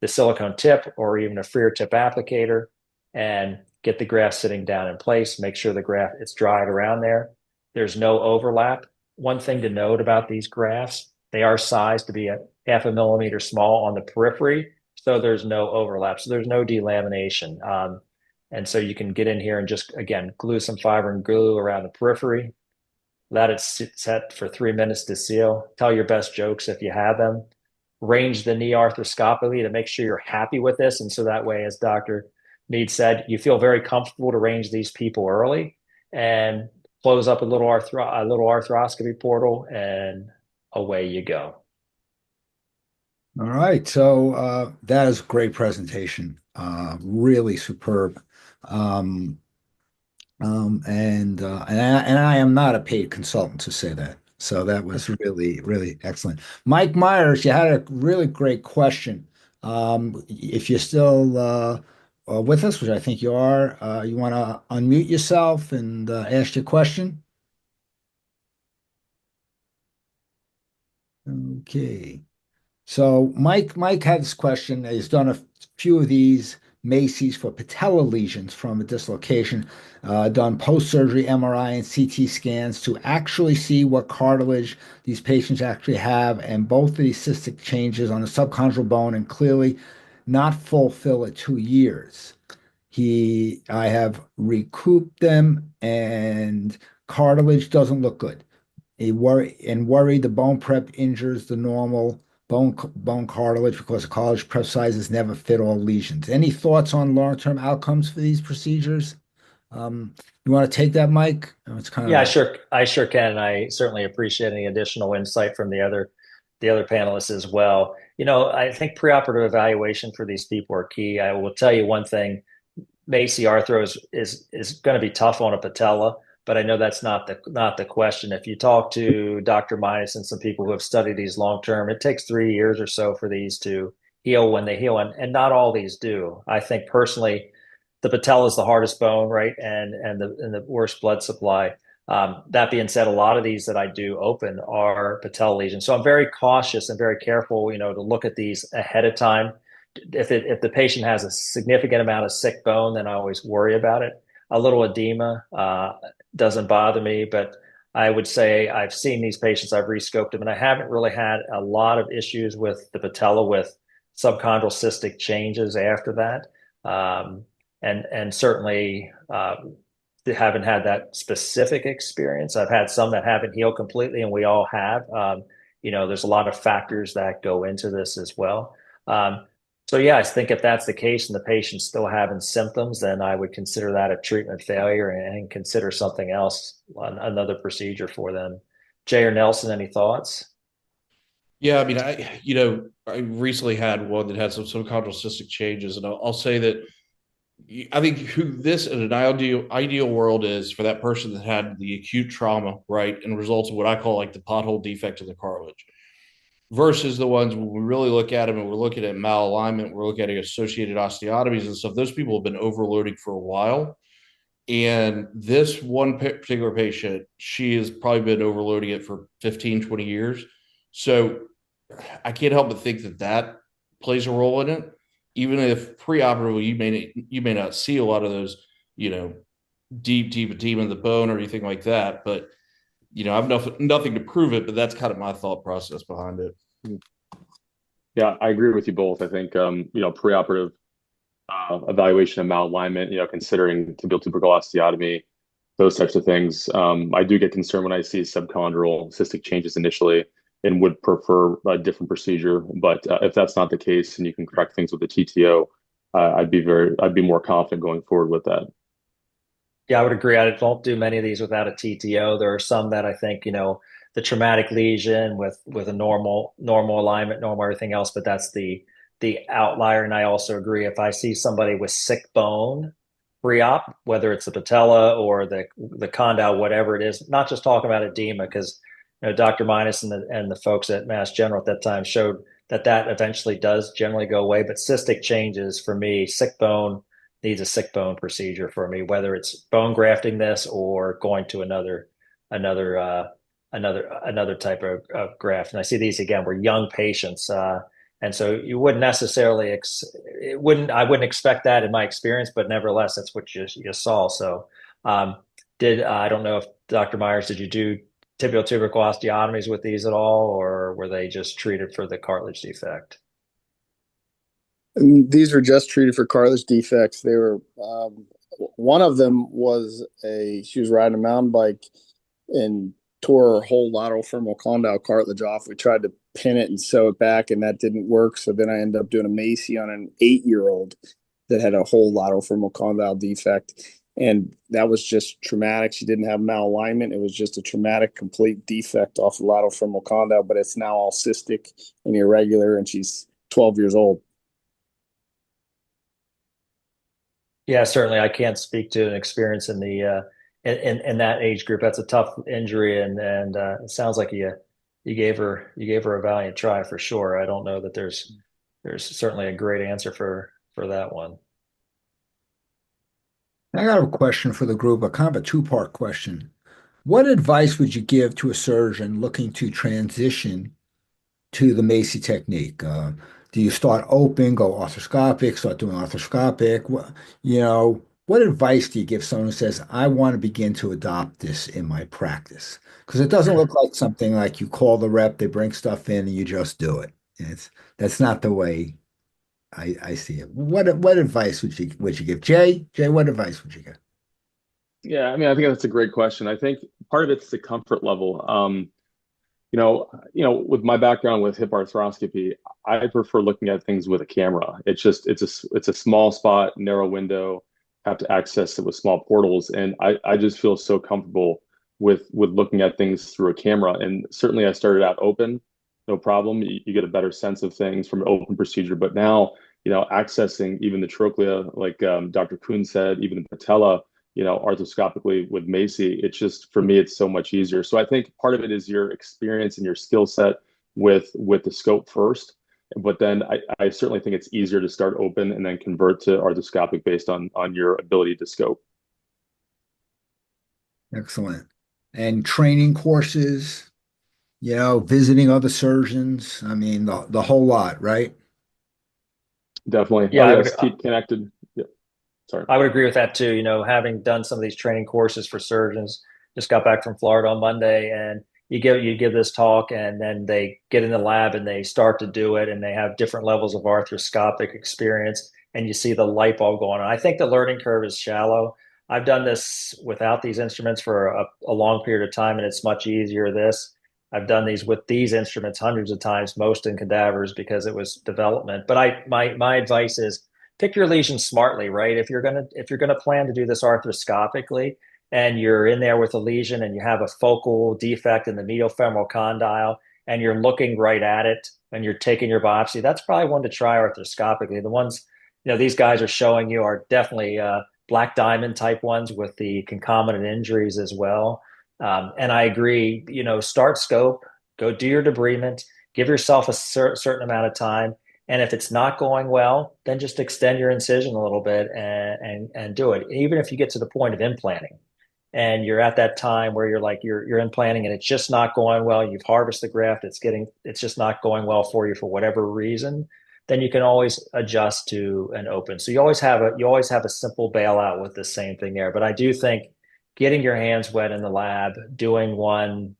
the silicone tip or even a freer tip applicator and get the graft sitting down in place. Make sure the graft it's dried around there. There's no overlap. One thing to note about these grafts, they are sized to be a 0.5 millimeter small on the periphery, so there's no overlap. So there's no delamination. And so you can get in here and just, again, glue some fibrin glue around the periphery. Let it set for 3 minutes to seal. Tell your best jokes if you have them. Range the knee arthroscopically to make sure you're happy with this. And so that way, as Dr. Mead said, you feel very comfortable to range these people early and close up a little arthroscopy portal, and away you go. All right. So that is a great presentation. Really superb. And I am not a paid consultant to say that. So that was really, really excellent. Mike Myers, you had a really great question. If you're still with us, which I think you are, you want to unmute yourself and ask your question? Okay. So Mike had this question. He's done a few of these Macy's for patella lesions from a dislocation, done post-surgery MRI and CT scans to actually see what cartilage these patients actually have, and both of these cystic changes on the subchondral bone and clearly not fulfill at 2 years. I have recouped them and cartilage doesn't look good. Worry the bone prep injures the normal bone cartilage because the cartilage prep sizes never fit all lesions. Any thoughts on long-term outcomes for these procedures? You want to take that, Mike? It's kind of I sure can. And I certainly appreciate any additional insight from the other panelists as well. I think preoperative evaluation for these people are key. I will tell you one thing: Macy arthro is going to be tough on a patella. But I know that's not the question. If you talk to Dr. Minus and some people who have studied these long term, it takes 3 years or so for these to heal when they heal, and not all these do. I think personally, the patella is the hardest bone, right, and the worst blood supply. That being said, a lot of these that I do open are patella lesions, so I'm very cautious and very careful, to look at these ahead of time. If the patient has a significant amount of sick bone, then I always worry about it. A little edema doesn't bother me, but I would say I've seen these patients, I've rescoped them, and I haven't really had a lot of issues with the patella with subchondral cystic changes after that. And certainly haven't had that specific experience. I've had some that haven't healed completely, and we all have. There's a lot of factors that go into this as well. So yeah, I think if that's the case and the patient's still having symptoms, then I would consider that a treatment failure and consider something else, another procedure for them. Jay or Nelson, any thoughts? Yeah, I mean, I recently had one that had some subchondral cystic changes, and I'll say that I think who this in an ideal world is for that person that had the acute trauma, right, and results of what I call like the pothole defect of the cartilage, versus the ones when we really look at them and we're looking at malalignment, we're looking at associated osteotomies and stuff. Those people have been overloading for a while. And this one particular patient, she has probably been overloading it for 15, 20 years. So I can't help but think that that plays a role in it. Even if preoperatively you may not see a lot of those, deep edema in the bone or anything like that. But I've nothing to prove it, but that's kind of my thought process behind it. Yeah, I agree with you both. I think preoperative evaluation of malalignment, considering tibial tubercle osteotomy, those types of things. I do get concerned when I see subchondral cystic changes initially and would prefer a different procedure. But if that's not the case and you can correct things with the TTO, I'd be more confident going forward with that. Yeah, I would agree. I don't do many of these without a TTO. There are some that I think, the traumatic lesion with a normal alignment, normal everything else, but that's the outlier. And I also agree, if I see somebody with sick bone pre-op, whether it's the patella or the condyle, whatever it is, not just talking about edema, because Dr. Minus and the folks at Mass General at that time showed that eventually does generally go away. But cystic changes, for me, sick bone needs a sick bone procedure for me, whether it's bone grafting this or going to another type of graft. And I see these again, we're young patients. And so you wouldn't necessarily, I wouldn't expect that in my experience, but nevertheless, that's what you saw. So I don't know if Dr. Myers, did you do tibial tubercle osteotomies with these at all, or were they just treated for the cartilage defect? And these were just treated for cartilage defects. They were, one of them was she was riding a mountain bike and tore her whole lateral femoral condyle cartilage off. We tried to pin it and sew it back, and that didn't work. So then I ended up doing a Macy on an 8-year-old that had a whole lateral femoral condyle defect. And that was just traumatic. She didn't have malalignment. It was just a traumatic, complete defect off the lateral femoral condyle, but it's now all cystic and irregular, and she's 12 years old. Yeah, certainly. I can't speak to an experience in the in that age group. That's a tough injury, and it sounds like you gave her a valiant try for sure. I don't know that there's certainly a great answer for that one. I got a question for the group, a kind of a two-part question. What advice would you give to a surgeon looking to transition to the Macy technique? Do you start open, go arthroscopic, start doing arthroscopic? What advice do you give someone who says, I want to begin to adopt this in my practice? Because it doesn't look like something like you call the rep, they bring stuff in, and you just do it. That's not the way I see it. What advice would you give? Jay, what advice would you give? Yeah, I mean, I think that's a great question. I think part of it's the comfort level. With my background with hip arthroscopy, I prefer looking at things with a camera. It's a small spot, narrow window, have to access it with small portals, and I just feel so comfortable with looking at things through a camera. And certainly, I started out open, no problem. You get a better sense of things from an open procedure. But now, accessing even the trochlea, like Dr. Kuhn said, even the patella, arthroscopically with Macy, it's just, for me, it's so much easier. So I think part of it is your experience and your skill set with the scope first. But then I certainly think it's easier to start open and then convert to arthroscopic based on your ability to scope. Excellent. And training courses, visiting other surgeons. I mean, the whole lot, right? Definitely. Yeah, Yes, keep connected. Yeah. Sorry. I would agree with that too. Having done some of these training courses for surgeons, just got back from Florida on Monday, and you give this talk, and then they get in the lab and they start to do it, and they have different levels of arthroscopic experience, and you see the light bulb going on. I think the learning curve is shallow. I've done this without these instruments for a long period of time, and it's much easier. I've done these with these instruments hundreds of times, most in cadavers because it was development. But my advice is pick your lesions smartly, right? If you're gonna plan to do this arthroscopically, and you're in there with a lesion and you have a focal defect in the medial femoral condyle, and you're looking right at it and you're taking your biopsy, that's probably one to try arthroscopically. The ones, these guys are showing you are definitely black diamond type ones with the concomitant injuries as well. And I agree, start scope, go do your debridement, give yourself a certain amount of time. And if it's not going well, then just extend your incision a little bit and do it. Even if you get to the point of implanting and you're at that time where you're implanting and it's just not going well, you've harvested the graft, it's just not going well for you for whatever reason, then you can always adjust to an open. So you always have a simple bailout with the same thing there. But I do think getting your hands wet in the lab, doing one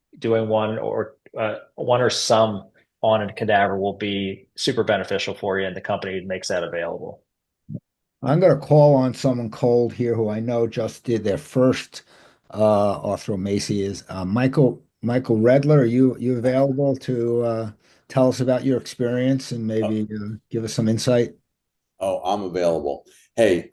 or some on a cadaver will be super beneficial for you, and the company makes that available. I'm going to call on someone cold here who I know just did their first arthromacy. Is Michael Redler. Are you available to tell us about your experience and maybe give us some insight? Oh, I'm available. Hey,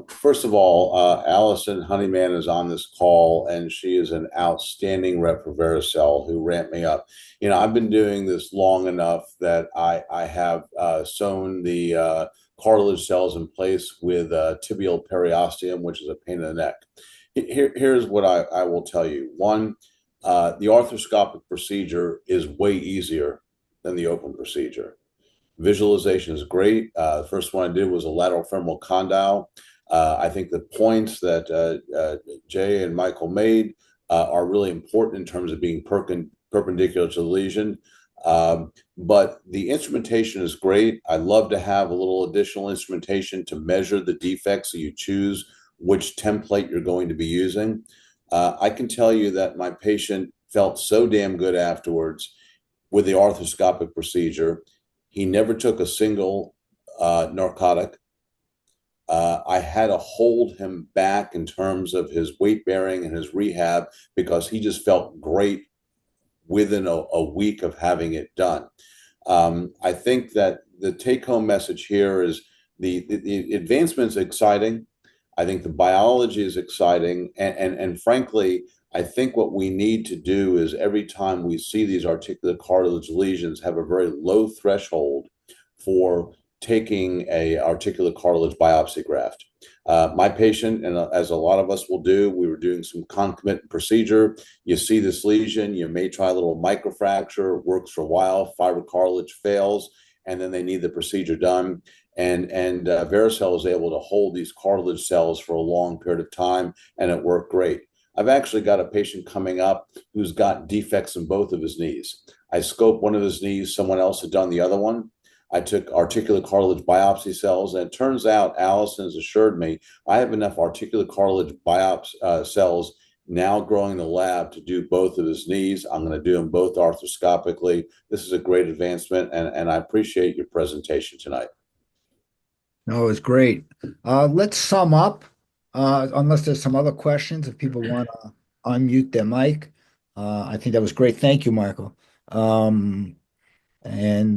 first of all, Allison Honeyman is on this call, and she is an outstanding rep for Vericel who ramped me up. I've been doing this long enough that I have sewn the cartilage cells in place with tibial periosteum, which is a pain in the neck. Here's what I will tell you. One, the arthroscopic procedure is way easier than the open procedure. Visualization is great. The first one I did was a lateral femoral condyle. I think the points that Jay and Michael made are really important in terms of being perpendicular to the lesion. But the instrumentation is great. I love to have a little additional instrumentation to measure the defects so you choose which template you're going to be using. I can tell you that my patient felt so damn good afterwards with the arthroscopic procedure. He never took a single narcotic. I had to hold him back in terms of his weight bearing and his rehab because he just felt great within a week of having it done. I think that the take-home message here is the advancement is exciting. I think the biology is exciting. And frankly, I think what we need to do is every time we see these articular cartilage lesions, have a very low threshold for taking a articular cartilage biopsy graft. My patient, and as a lot of us will do, we were doing some concomitant procedure. You see this lesion, you may try a little microfracture, works for a while, fibrocartilage fails, and then they need the procedure done. And Vericel is able to hold these cartilage cells for a long period of time, and it worked great. I've actually got a patient coming up who's got defects in both of his knees. I scoped one of his knees, someone else had done the other one. I took articular cartilage biopsy cells, and it turns out, Allison has assured me, I have enough articular cartilage biopsy cells now growing in the lab to do both of his knees. I'm going to do them both arthroscopically. This is a great advancement, and I appreciate your presentation tonight. No, it was great. Let's sum up, unless there's some other questions, if people want to unmute their mic. I think that was great. Thank you, Michael. And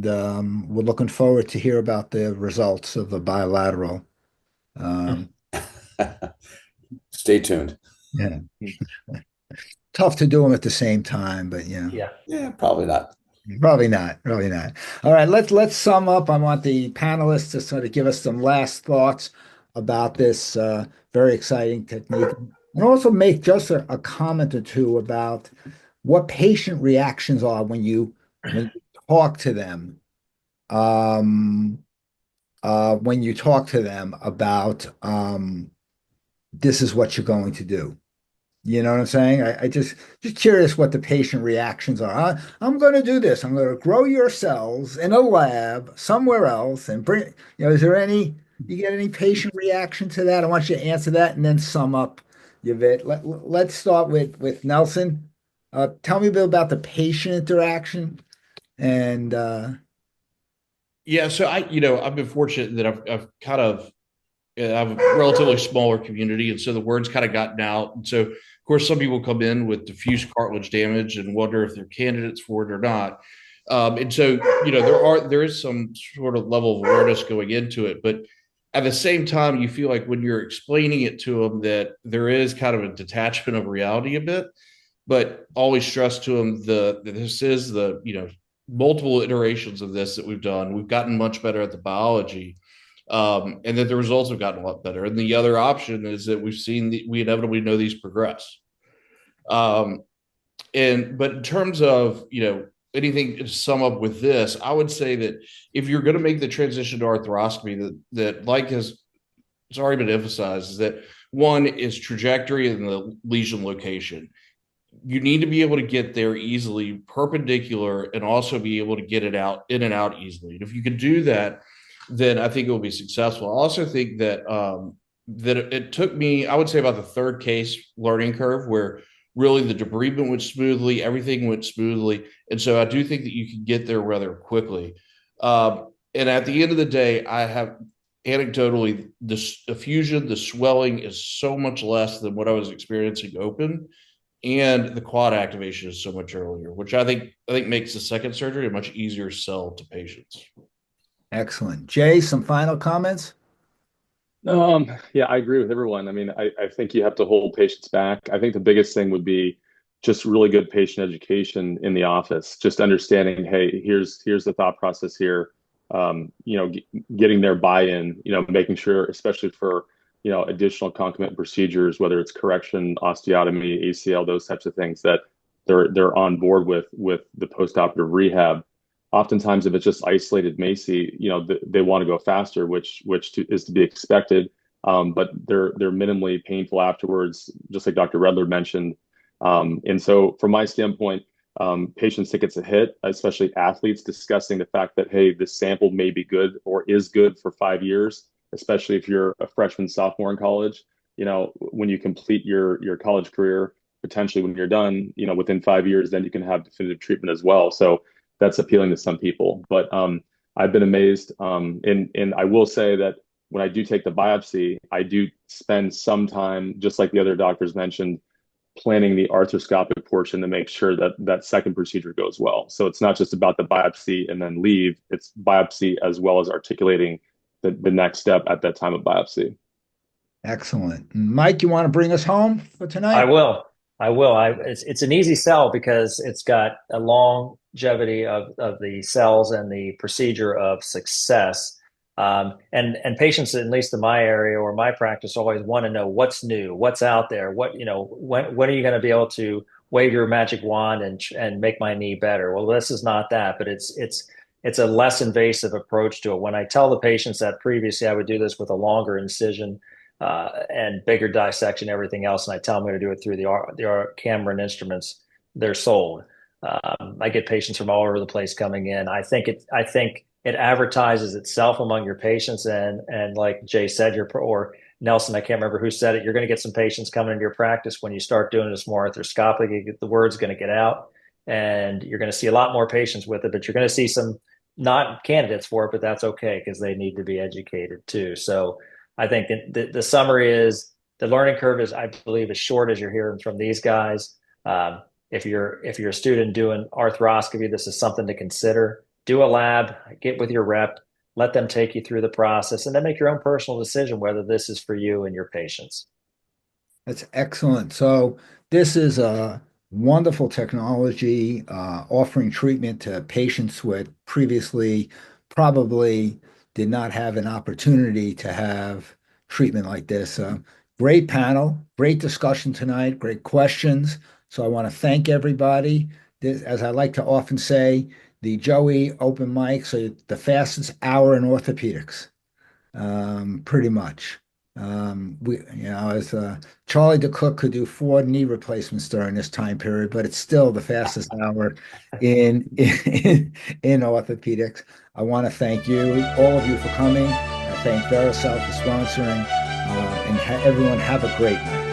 we're looking forward to hear about the results of the bilateral. Stay tuned. Yeah. Tough to do them at the same time, but Yeah, probably not. Probably not. All right, let's sum up. I want the panelists to sort of give us some last thoughts about this very exciting technique, and also make just a comment or two about what patient reactions are when you talk to them. When you talk to them about this is what you're going to do. You know what I'm saying? I just curious what the patient reactions are. I'm going to do this. I'm going to grow your cells in a lab somewhere else and bring, is there you get any patient reaction to that? I want you to answer that and then sum up your bit. Let's start with Nelson. Tell me a bit about the patient interaction and Yeah, so I've been fortunate that I've kind of I have a relatively smaller community, and so the word's kind of gotten out. And so, of course, some people come in with diffuse cartilage damage and wonder if they're candidates for it or not. And so, there is some sort of level of awareness going into it, but at the same time, you feel like when you're explaining it to them that there is kind of a detachment of reality a bit, but always stress to them that this is the multiple iterations of this that we've done. We've gotten much better at the biology, and that the results have gotten a lot better. And the other option is that we inevitably know these progress. But in terms of anything to sum up with this, I would say that if you're going to make the transition to arthroscopy, that like it's already been emphasized, is that one is trajectory and the lesion location. You need to be able to get there easily, perpendicular, and also be able to get it out in and out easily. And if you can do that, then I think it will be successful. I also think that that it took me, I would say, about the third case learning curve where really the debridement went smoothly, everything went smoothly, and so I do think that you can get there rather quickly. And at the end of the day, I have anecdotally the effusion, the swelling is so much less than what I was experiencing open. And the quad activation is so much earlier, which I think makes the second surgery a much easier sell to patients. Excellent. Jay, some final comments? Yeah, I agree with everyone. I mean, I think you have to hold patients back. I think the biggest thing would be just really good patient education in the office, just understanding, hey, here's the thought process here. Getting their buy-in, making sure, especially for additional concomitant procedures, whether it's correction, osteotomy, ACL, those types of things, that they're on board with the postoperative rehab. Oftentimes, if it's just isolated MACI, they want to go faster, which is to be expected. But they're minimally painful afterwards, just like Dr. Redler mentioned. And so, from my standpoint, patients think it's a hit, especially athletes, discussing the fact that, hey, this sample may be good or is good for 5 years, especially if you're a freshman, sophomore in college. When you complete your college career, potentially when you're done, within 5 years, then you can have definitive treatment as well. So that's appealing to some people. But I've been amazed. And I will say that when I do take the biopsy, I do spend some time, just like the other doctors mentioned, planning the arthroscopic portion to make sure that that second procedure goes well. So it's not just about the biopsy and then leave, it's biopsy as well as articulating the next step at that time of biopsy. Excellent. Mike, you want to bring us home for tonight? I will. It's an easy sell because it's got a longevity of the cells and the procedure of success. And patients, at least in my area or my practice, always want to know what's new, what's out there, when are you going to be able to wave your magic wand and make my knee better? Well, this is not that, but it's a less invasive approach to it. When I tell the patients that previously I would do this with a longer incision and bigger dissection, everything else, and I tell them I'm going to do it through the camera and instruments, they're sold. I get patients from all over the place coming in. I think it advertises itself among your patients, and like Jay said, or Nelson, I can't remember who said it, you're going to get some patients coming into your practice when you start doing this more arthroscopic. The word's going to get out, and you're going to see a lot more patients with it, but you're going to see some not candidates for it, but that's okay because they need to be educated too. So I think the summary is the learning curve is, I believe, as short as you're hearing from these guys. If you're a student doing arthroscopy, this is something to consider. Do a lab, get with your rep, let them take you through the process, and then make your own personal decision whether this is for you and your patients. That's excellent. So this is a wonderful technology offering treatment to patients with previously probably did not have an opportunity to have treatment like this. Great panel, great discussion tonight, great questions. So I want to thank everybody. This, as I like to often say, the JOEI open mics are the fastest hour in orthopedics, pretty much. As Charlie DeCook could do 4 knee replacements during this time period, but it's still the fastest hour in orthopedics. I want to thank all of you for coming. I thank Vericel for sponsoring, and everyone have a great night.